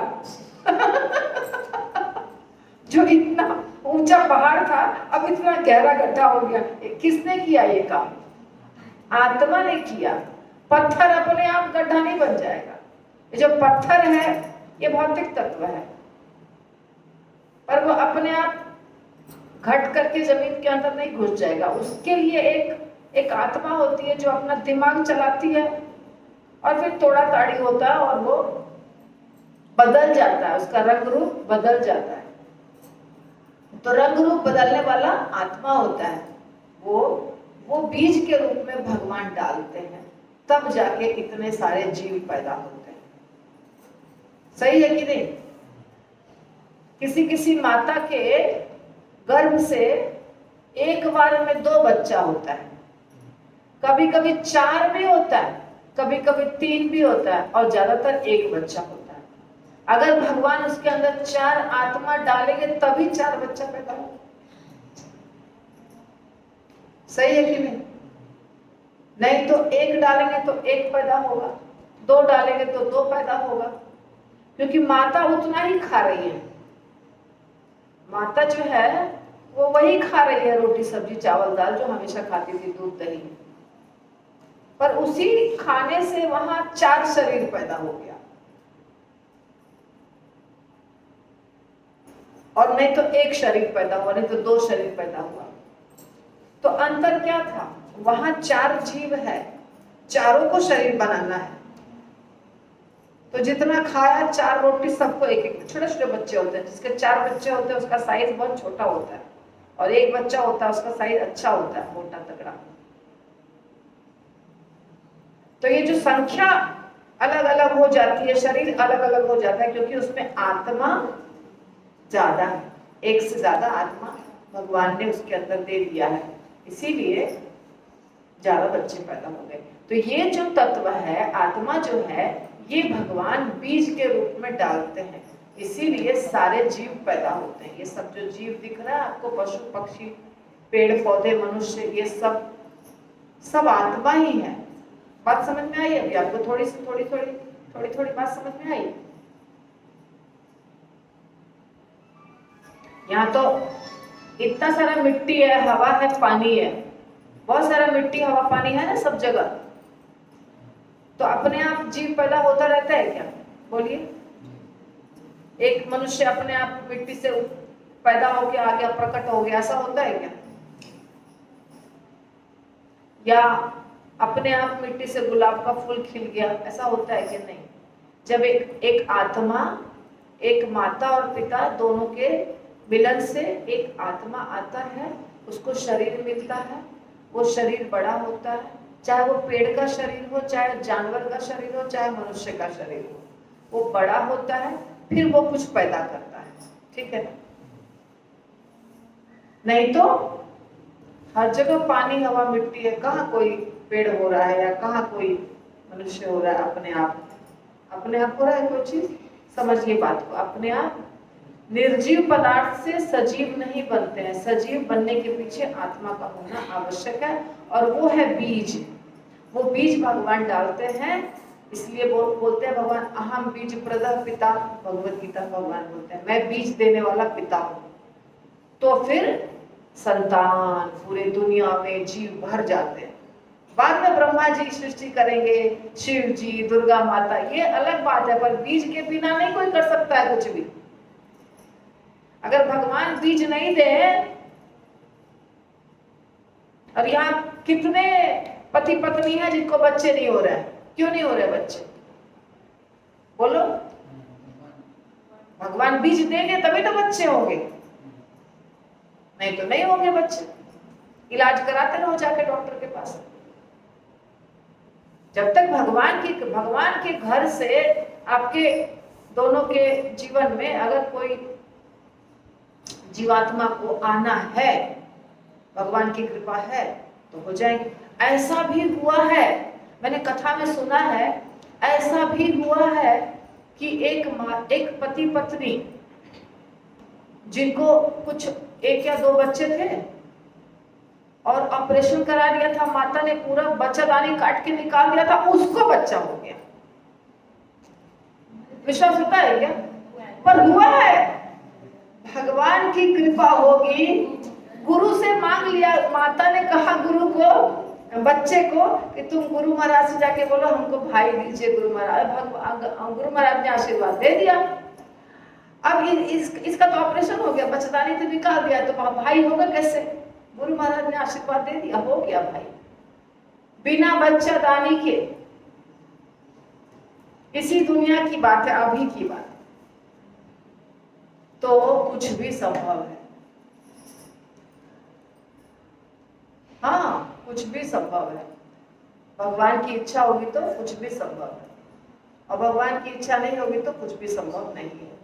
S1: जो इतना ऊंचा पहाड़ था अब इतना गहरा गड्ढा हो गया। किसने किया ये काम? आत्मा ने किया। पत्थर अपने आप गड्ढा नहीं बन जाएगा। ये जो पत्थर है ये भौतिक तत्व है, पर वो अपने आप घट करके जमीन के अंदर नहीं घुस जाएगा। उसके लिए एक आत्मा होती है जो अपना दिमाग चलाती है, और फिर तोड़ा ताड़ी होता है और वो बदल जाता है, उसका रंग रूप बदल जाता है। तो रंग रूप बदलने वाला आत्मा होता है। वो बीज के रूप में भगवान डालते हैं, तब जाके इतने सारे जीव पैदा होते हैं। सही है कि नहीं? किसी माता के गर्भ से एक बार में 2 बच्चा होता है, कभी कभी 4 भी होता है, कभी कभी 3 भी होता है, और ज्यादातर 1 बच्चा होता है। अगर भगवान उसके अंदर 4 आत्मा डालेंगे तभी 4 बच्चा पैदा होगा। सही है कि नहीं? नहीं तो 1 डालेंगे तो 1 पैदा होगा, 2 डालेंगे तो 2 पैदा होगा, क्योंकि माता उतना ही खा रही है। माता जो है वो वही खा रही है, रोटी सब्जी चावल दाल जो हमेशा खाती थी, दूध दही, पर उसी खाने से वहां 4 शरीर पैदा हो गया। और नहीं तो 1 शरीर पैदा हुआ, नहीं तो 2 शरीर पैदा हुआ। तो अंतर क्या था? वहां 4 जीव है, चारों को शरीर बनाना है। तो जितना खाया 4 रोटी सबको एक। छोटे छोटे बच्चे होते हैं, जिसके 4 बच्चे होते हैं उसका साइज बहुत छोटा होता है, और 1 बच्चा होता है उसका साइज अच्छा होता है, मोटा तगड़ा। तो ये जो संख्या अलग अलग हो जाती है, शरीर अलग अलग हो जाता है, क्योंकि उसमें आत्मा ज्यादा है। 1 से ज्यादा आत्मा भगवान ने उसके अंदर दे दिया है, इसीलिए ज्यादा बच्चे पैदा हो गए। तो ये जो तत्व है, आत्मा जो है, ये भगवान बीज के रूप में डालते हैं, इसीलिए सारे जीव पैदा होते हैं। ये सब जो जीव दिख रहा है आपको, पशु पक्षी पेड़ पौधे मनुष्य, ये सब आत्मा ही है। बात समझ में आई अभी आपको? थोड़ी बात समझ में आई? यहाँ तो इतना सारा मिट्टी है, हवा है, पानी है, बहुत सारा मिट्टी हवा पानी है ना सब जगह। तो अपने आप जीव पैदा होता रहता है क्या? बोलिए। एक मनुष्य अपने आप मिट्टी से पैदा हो गया, आ गया, प्रकट हो गया, ऐसा होता है क्या? या अपने आप मिट्टी से गुलाब का फूल खिल गया, ऐसा होता है कि नहीं? जब एक आत्मा, एक माता और पिता दोनों के मिलन से एक आत्मा आता है, उसको शरीर मिलता है, वो शरीर बड़ा होता है, चाहे वो पेड़ का शरीर हो, चाहे जानवर का शरीर हो, चाहे मनुष्य का शरीर हो, वो बड़ा होता है, फिर वो कुछ पैदा करता है। ठीक है? नहीं तो हर जगह पानी, हवा, मिट्टी है, कहाँ कोई पेड़ हो रहा है या कहाँ कोई मनुष्य हो रहा है? अपने आप हो रहा है कोई चीज? समझिए बात को। अपने आप निर्जीव पदार्थ से सजीव नहीं बनते हैं, सजीव बनने के पीछे आत्मा का होना आवश्यक है, और वो है बीज। वो बीज भगवान डालते हैं, इसलिए बोलते हैं भगवान अहम बीज प्रदः पिता, भगवत गीता भगवान बोलते हैं मैं बीज देने वाला पिता हूँ। तो फिर संतान पूरे दुनिया में जीव भर जाते हैं। बाद में ब्रह्मा जी सृष्टि करेंगे, शिव जी, दुर्गा माता, ये अलग बात है, पर बीज के बिना नहीं कोई कर सकता है कुछ भी। अगर भगवान बीज नहीं दे, और यहाँ कितने पति पत्नी हैं जिनको बच्चे नहीं हो रहे हैं? क्यों नहीं हो रहे बच्चे? बोलो। भगवान बीज देंगे तभी तो बच्चे होंगे, नहीं तो नहीं होंगे बच्चे। इलाज कराते रहो जाके डॉक्टर के पास। जब तक भगवान के घर से आपके दोनों के जीवन में अगर कोई जीवात्मा को आना है, भगवान की कृपा है तो हो जाएंगे। ऐसा भी हुआ है, मैंने कथा में सुना है, ऐसा भी हुआ है कि एक पति पत्नी जिनको कुछ 1 या 2 बच्चे थे और ऑपरेशन करा दिया था, माता ने पूरा बच्चादानी काट के निकाल दिया था, उसको बच्चा हो गया। विश्वास होता है क्या? पर हुआ है। भगवान की कृपा होगी। गुरु से मांग लिया, माता ने कहा गुरु को, बच्चे को, कि तुम गुरु महाराज से जाके बोलो हमको भाई दीजिए। गुरु महाराज ने आशीर्वाद दे दिया। अब इसका तो ऑपरेशन हो गया, बच्चादानी तो निकाल दिया, तो भाई होगा कैसे? गुरु महाराज ने आशीर्वाद दे दिया, हो गया भाई, बिना बच्चादानी के। इसी दुनिया की बात है, अभी की बात। तो कुछ भी संभव है। हाँ, कुछ भी संभव है। भगवान की इच्छा होगी तो कुछ भी संभव है, और भगवान की इच्छा नहीं होगी तो कुछ भी संभव नहीं है।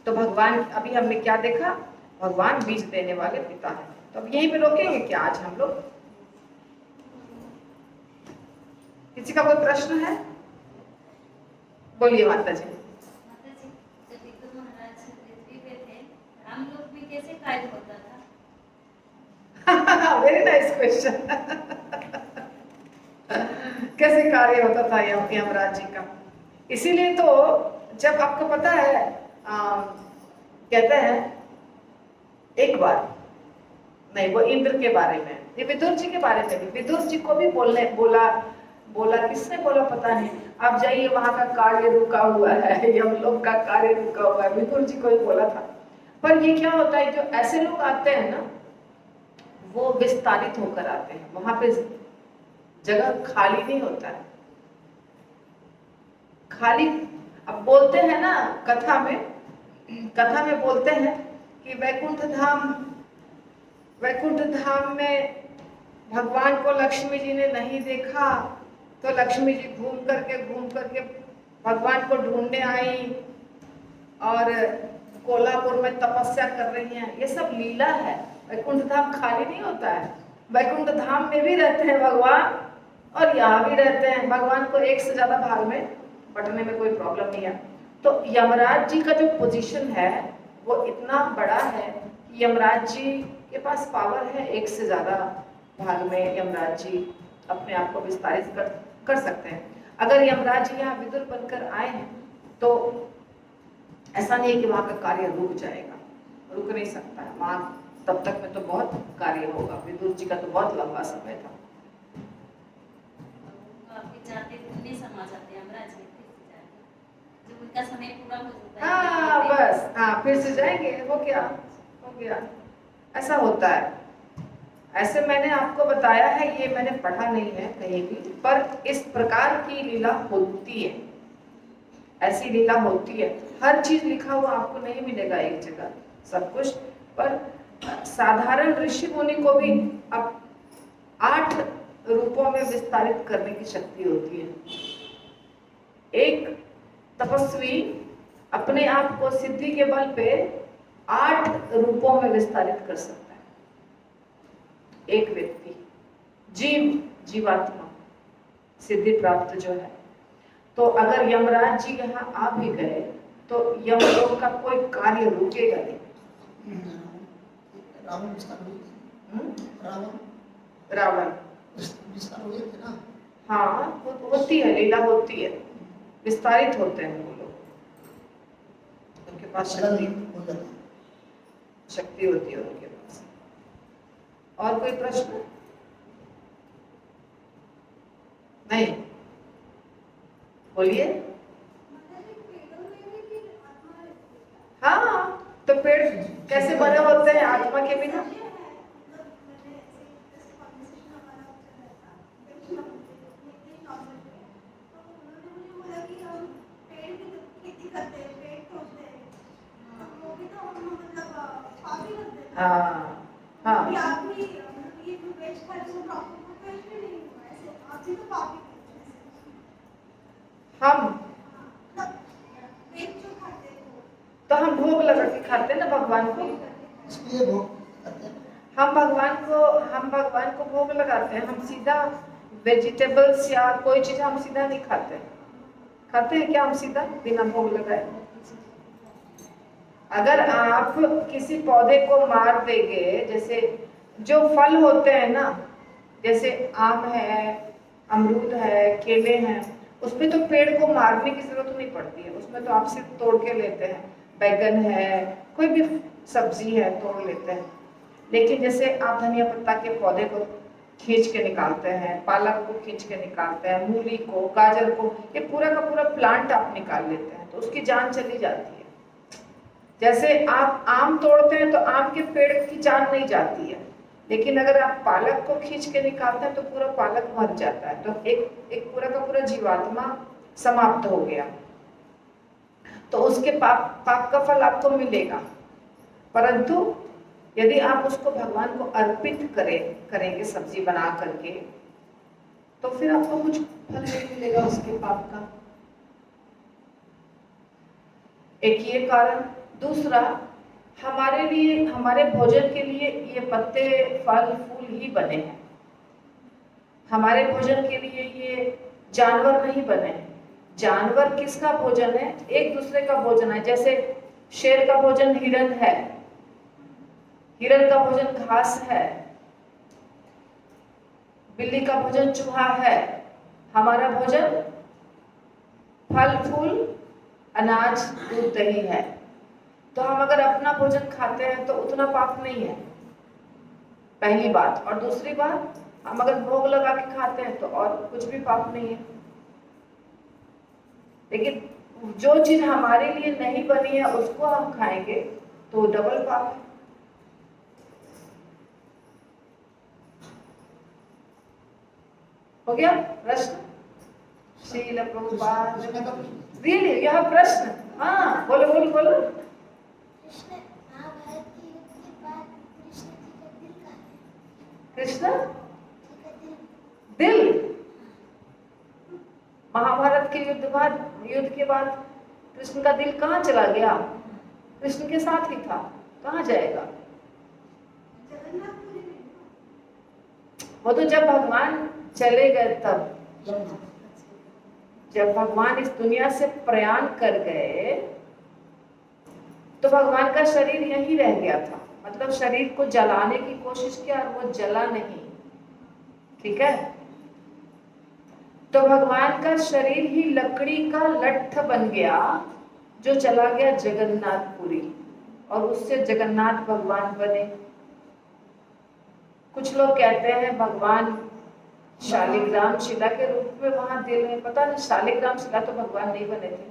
S1: तो भगवान, अभी हमने क्या देखा? भगवान बीज देने वाले पिता है। तो अब यहीं पे रोकेंगे क्या आज हम लोग? किसी का कोई प्रश्न है? बोलिए माता जी।
S3: कैसे कार्य होता था?
S1: Very nice question. कैसे कार्य होता था यमराज जी का? इसीलिए तो जब आपको पता है, कहते हैं एक बार, नहीं वो इंद्र के बारे में, ये विदुर जी के बारे में, विदुर जी को भी बोला किसने बोला पता नहीं, आप जाइए वहां का कार्य रुका हुआ है, यमलोक का कार्य रुका हुआ है, विदुर जी को ही बोला था। पर ये क्या होता है, जो ऐसे लोग आते हैं ना, वो विस्तारित होकर आते हैं, वहां पे जगह खाली नहीं होता है। खाली, अब बोलते हैं ना कथा में बोलते हैं कि वैकुंठ धाम में भगवान को लक्ष्मी जी ने नहीं देखा, तो लक्ष्मी जी घूम करके भगवान को ढूंढने आई और कोल्हापुर में तपस्या कर रही हैं। ये सब लीला है। वैकुंठ धाम खाली नहीं होता है। वैकुंठ धाम में भी रहते हैं भगवान और यहाँ भी रहते हैं। भगवान को एक से ज्यादा भाग में बंटने में कोई प्रॉब्लम नहीं है। तो यमराज जी का जो पोजीशन है वो इतना बड़ा है कि यमराज जी के पास पावर है एक से ज्यादा भाग में यमराज जी अपने आप को विस्तारित कर सकते हैं। अगर यमराज जी यहाँ विदुर बनकर आए हैं तो ऐसा नहीं है कि वहां का कार्य रुक जाएगा, रुक नहीं सकता है वहां, तब तक में तो बहुत कार्य होगा। विदुर जी का तो बहुत लंबा समय था।
S3: जब उनका समय पूरा हो जाता है
S1: हाँ बस, हाँ फिर से जाएंगे, हो गया, ऐसा होता है। ऐसे मैंने आपको बताया है, ये मैंने पढ़ा नहीं है कहीं भी, पर इस प्रकार की लीला होती है, ऐसी लीला होती है। हर चीज लिखा हुआ आपको नहीं मिलेगा एक जगह सब कुछ, पर साधारण ऋषि मुनि को भी अब 8 रूपों में विस्तारित करने की शक्ति होती है। एक तपस्वी अपने आप को सिद्धि के बल पे 8 रूपों में विस्तारित कर सकता है। एक व्यक्ति जीवात्मा सिद्धि प्राप्त जो है, तो अगर यमराज जी यहाँ आ भी गए तो यमलोक का कोई कार्य रुकेगा नहीं।
S2: रावण विस्तार हुए थे। रावण विस्तार हुए थे ना।
S1: हाँ होती है, लीला होती है, विस्तारित होते हैं वो लोग, उनके पास शक्ति होती है उनके पास। और कोई प्रश्न? नहीं, बोलिए। हाँ, तो पेड़ कैसे बने होते हैं आत्मा के बिना? हाँ हाँ हम भोग लगा के खाते हैं ना भगवान को,
S2: इसलिए भोग करते हैं।
S1: हम भगवान को भोग लगाते हैं। हम सीधा वेजिटेबल्स या कोई चीज हम सीधा नहीं खाते। खाते हैं क्या हम सीधा बिना भोग लगाए? अगर आप किसी पौधे को मार देंगे, जैसे जो फल होते हैं ना, जैसे आम है, अमरूद है, केले हैं, उसमें तो पेड़ को मारने की जरूरत नहीं पड़ती है, उसमें तो आप सिर्फ तोड़ के लेते हैं। बैगन है, कोई भी सब्जी है, तोड़ लेते हैं। लेकिन जैसे आप धनिया पत्ता के पौधे को खींच के निकालते हैं, पालक को खींच के निकालते हैं, मूली को, गाजर को, ये पूरा का पूरा प्लांट आप निकाल लेते हैं, तो उसकी जान चली जाती है। जैसे आप आम तोड़ते हैं तो आम के पेड़ की जान नहीं जाती है, लेकिन अगर आप पालक को खींच के निकालते हैं तो पूरा पालक मर जाता है, तो एक पूरा का पूरा जीवात्मा समाप्त हो गया। तो उसके पाप का फल आपको मिलेगा। परंतु यदि आप उसको भगवान को अर्पित करेंगे सब्जी बना करके, तो फिर आपको कुछ फल नहीं मिलेगा उसके पाप का। एक ये कारण। दूसरा, हमारे लिए, हमारे भोजन के लिए ये पत्ते, फल, फूल ही बने हैं। हमारे भोजन के लिए ये जानवर नहीं बने हैं। जानवर किसका भोजन है? एक दूसरे का भोजन है। जैसे शेर का भोजन हिरन है, हिरन का भोजन घास है, बिल्ली का भोजन चूहा है। हमारा भोजन फल, फूल, अनाज, दूध, दही है। तो हम अगर अपना भोजन खाते हैं तो उतना पाप नहीं है, पहली बात। और दूसरी बात, हम अगर भोग लगा के खाते हैं तो और कुछ भी पाप नहीं है। लेकिन जो चीज हमारे लिए नहीं बनी है उसको हम खाएंगे तो डबल पाप है। हो गया प्रश्न? Srila Prabhupada. Really you have प्रश्न? हाँ बोलो बोलो बोलो। कृष्ण दिल महाभारत के युद्ध के बाद कृष्ण का दिल कहाँ चला गया? कृष्ण के साथ ही था, कहाँ जाएगा? वो तो जब भगवान चले गए तब, जब भगवान इस दुनिया से प्रयाण कर गए तो भगवान का शरीर यहीं रह गया था। मतलब शरीर को जलाने की कोशिश किया और वो जला नहीं, ठीक है। तो भगवान का शरीर ही लकड़ी का लट्ठ बन गया जो चला गया जगन्नाथपुरी, और उससे जगन्नाथ भगवान बने। कुछ लोग कहते हैं भगवान शालिग्राम शिला के रूप में वहां दिल में, पता नहीं शालिग्राम शिला तो भगवान नहीं बने थे।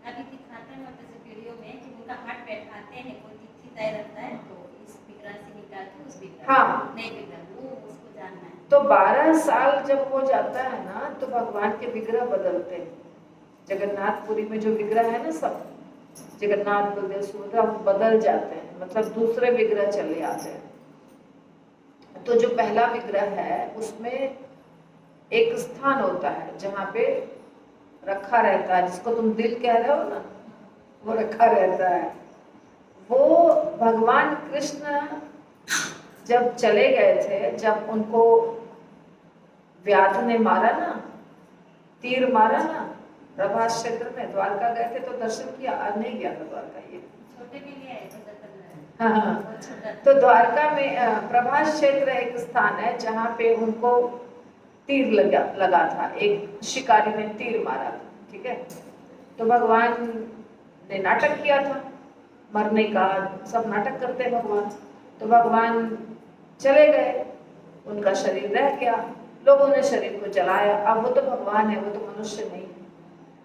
S3: अभी दिखाते हैं जैसे वीडियो में कि उनका हाथ बैठाते हैं, कोई तिथि तय रहता है तो इस विग्रह से निकाल के उस विग्रह
S1: हाँ।
S3: नए विग्रह वो उसको जानना है।
S1: तो 12 साल जब हो जाता है ना तो भगवान के विग्रह बदलते हैं। जगन्नाथपुरी में जो विग्रह है ना, सब जगन्नाथ बलदेव सुभद्रा बदल जाते हैं, मतलब दूसरे विग्रह चले आते हैं। तो जो पहला विग्रह है उसमें एक स्थान होता है जहाँ पे रखा रहता है, जिसको तुम दिल कह रहे हो ना, वो रखा रहता है। वो भगवान कृष्ण जब चले गए थे, जब उनको व्याध ने मारा ना, तीर मारा ना प्रभास क्षेत्र में, द्वारका गए थे तो दर्शन किया, आज नहीं गया था द्वारका ये।
S3: छोटे भी लिए आए थे
S1: हाँ, तो द्वारका में प्रभास क्षेत्र एक स्थान है जहाँ पे उनको तीर लगा था, एक शिकारी ने तीर मारा था, ठीक है। तो भगवान ने नाटक किया था मरने का, सब नाटक करते हैं भगवान। तो भगवान चले गए, उनका शरीर रह गया, लोगों ने शरीर को जलाया। अब वो तो भगवान है, वो तो मनुष्य नहीं,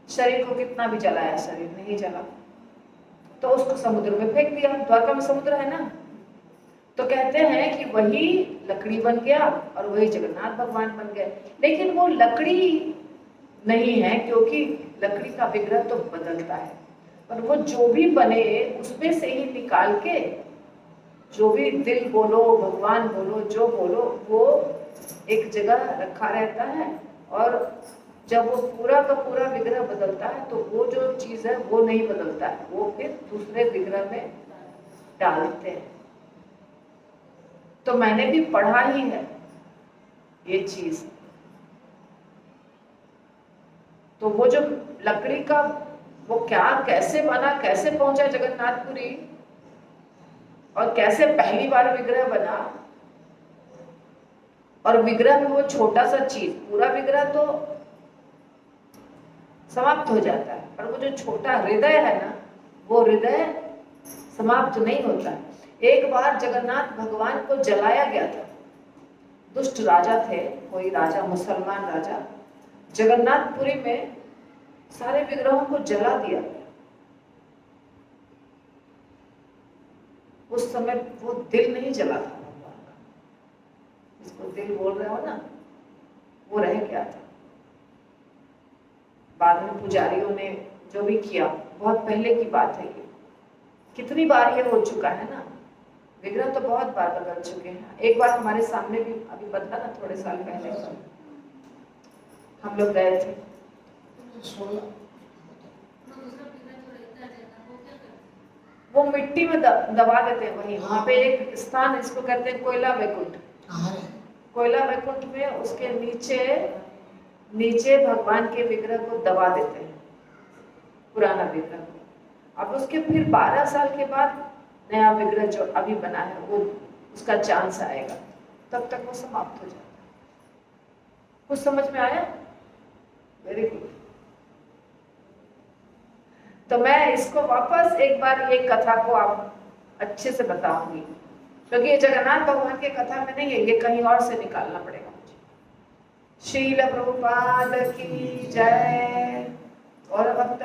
S1: शरीर को कितना भी जलाया शरीर नहीं जला, तो उसको समुद्र में फेंक दिया। द्वारका में समुद्र है ना, तो कहते हैं कि वही लकड़ी बन गया और वही जगन्नाथ भगवान बन गए। लेकिन वो लकड़ी नहीं है, क्योंकि लकड़ी का विग्रह तो बदलता है, पर वो जो भी बने उसमें से ही निकाल के, जो भी दिल बोलो, भगवान बोलो, जो बोलो, वो एक जगह रखा रहता है। और जब वो पूरा का पूरा विग्रह बदलता है तो वो जो चीज है वो नहीं बदलता है, वो फिर दूसरे विग्रह में डालते हैं। तो मैंने भी पढ़ा ही है ये चीज। तो वो जो लकड़ी का वो क्या कैसे बना, कैसे पहुंचा जगन्नाथपुरी, और कैसे पहली बार विग्रह बना, और विग्रह में वो छोटा सा चीज, पूरा विग्रह तो समाप्त हो जाता है, पर वो जो छोटा हृदय है ना, वो हृदय समाप्त नहीं होता। एक बार जगन्नाथ भगवान को जलाया गया था, दुष्ट राजा थे, कोई राजा, मुसलमान राजा, जगन्नाथपुरी में सारे विग्रहों को जला दिया। उस समय वो दिल नहीं जला था भगवान का, जिसको दिल बोल रहे हो ना, वो रह गया था। बाद में पुजारियों ने जो भी किया, बहुत पहले की बात है ये, कितनी बार ये हो चुका है ना, विग्रह तो बहुत बार बदल चुके हैं। एक बार हमारे सामने भी अभी बदला ना, थोड़े साल पहले हम लोग गए थे।
S2: 16
S1: वो मिट्टी में दबा देते हैं वहीं, वहां पे एक स्थान, इसको कहते हैं कोयला वैकुंठ। कोयला वैकुंठ में उसके नीचे भगवान के विग्रह को दबा देते हैं, पुराना विग्रह को। अब उसके फिर 12 साल के बाद नया विग्रह जो अभी बना है वो, उसका चांस आएगा, तब तक वो समाप्त हो जाता है। कुछ समझ में आया? Very good. तो मैं इसको वापस एक बार ये कथा को आप अच्छे से बताऊंगी, क्योंकि ये जगन्नाथ भगवान के कथा में नहीं है, ये कहीं और से निकालना पड़ेगा मुझे। श्रील प्रभुपाद की जय। और वक्त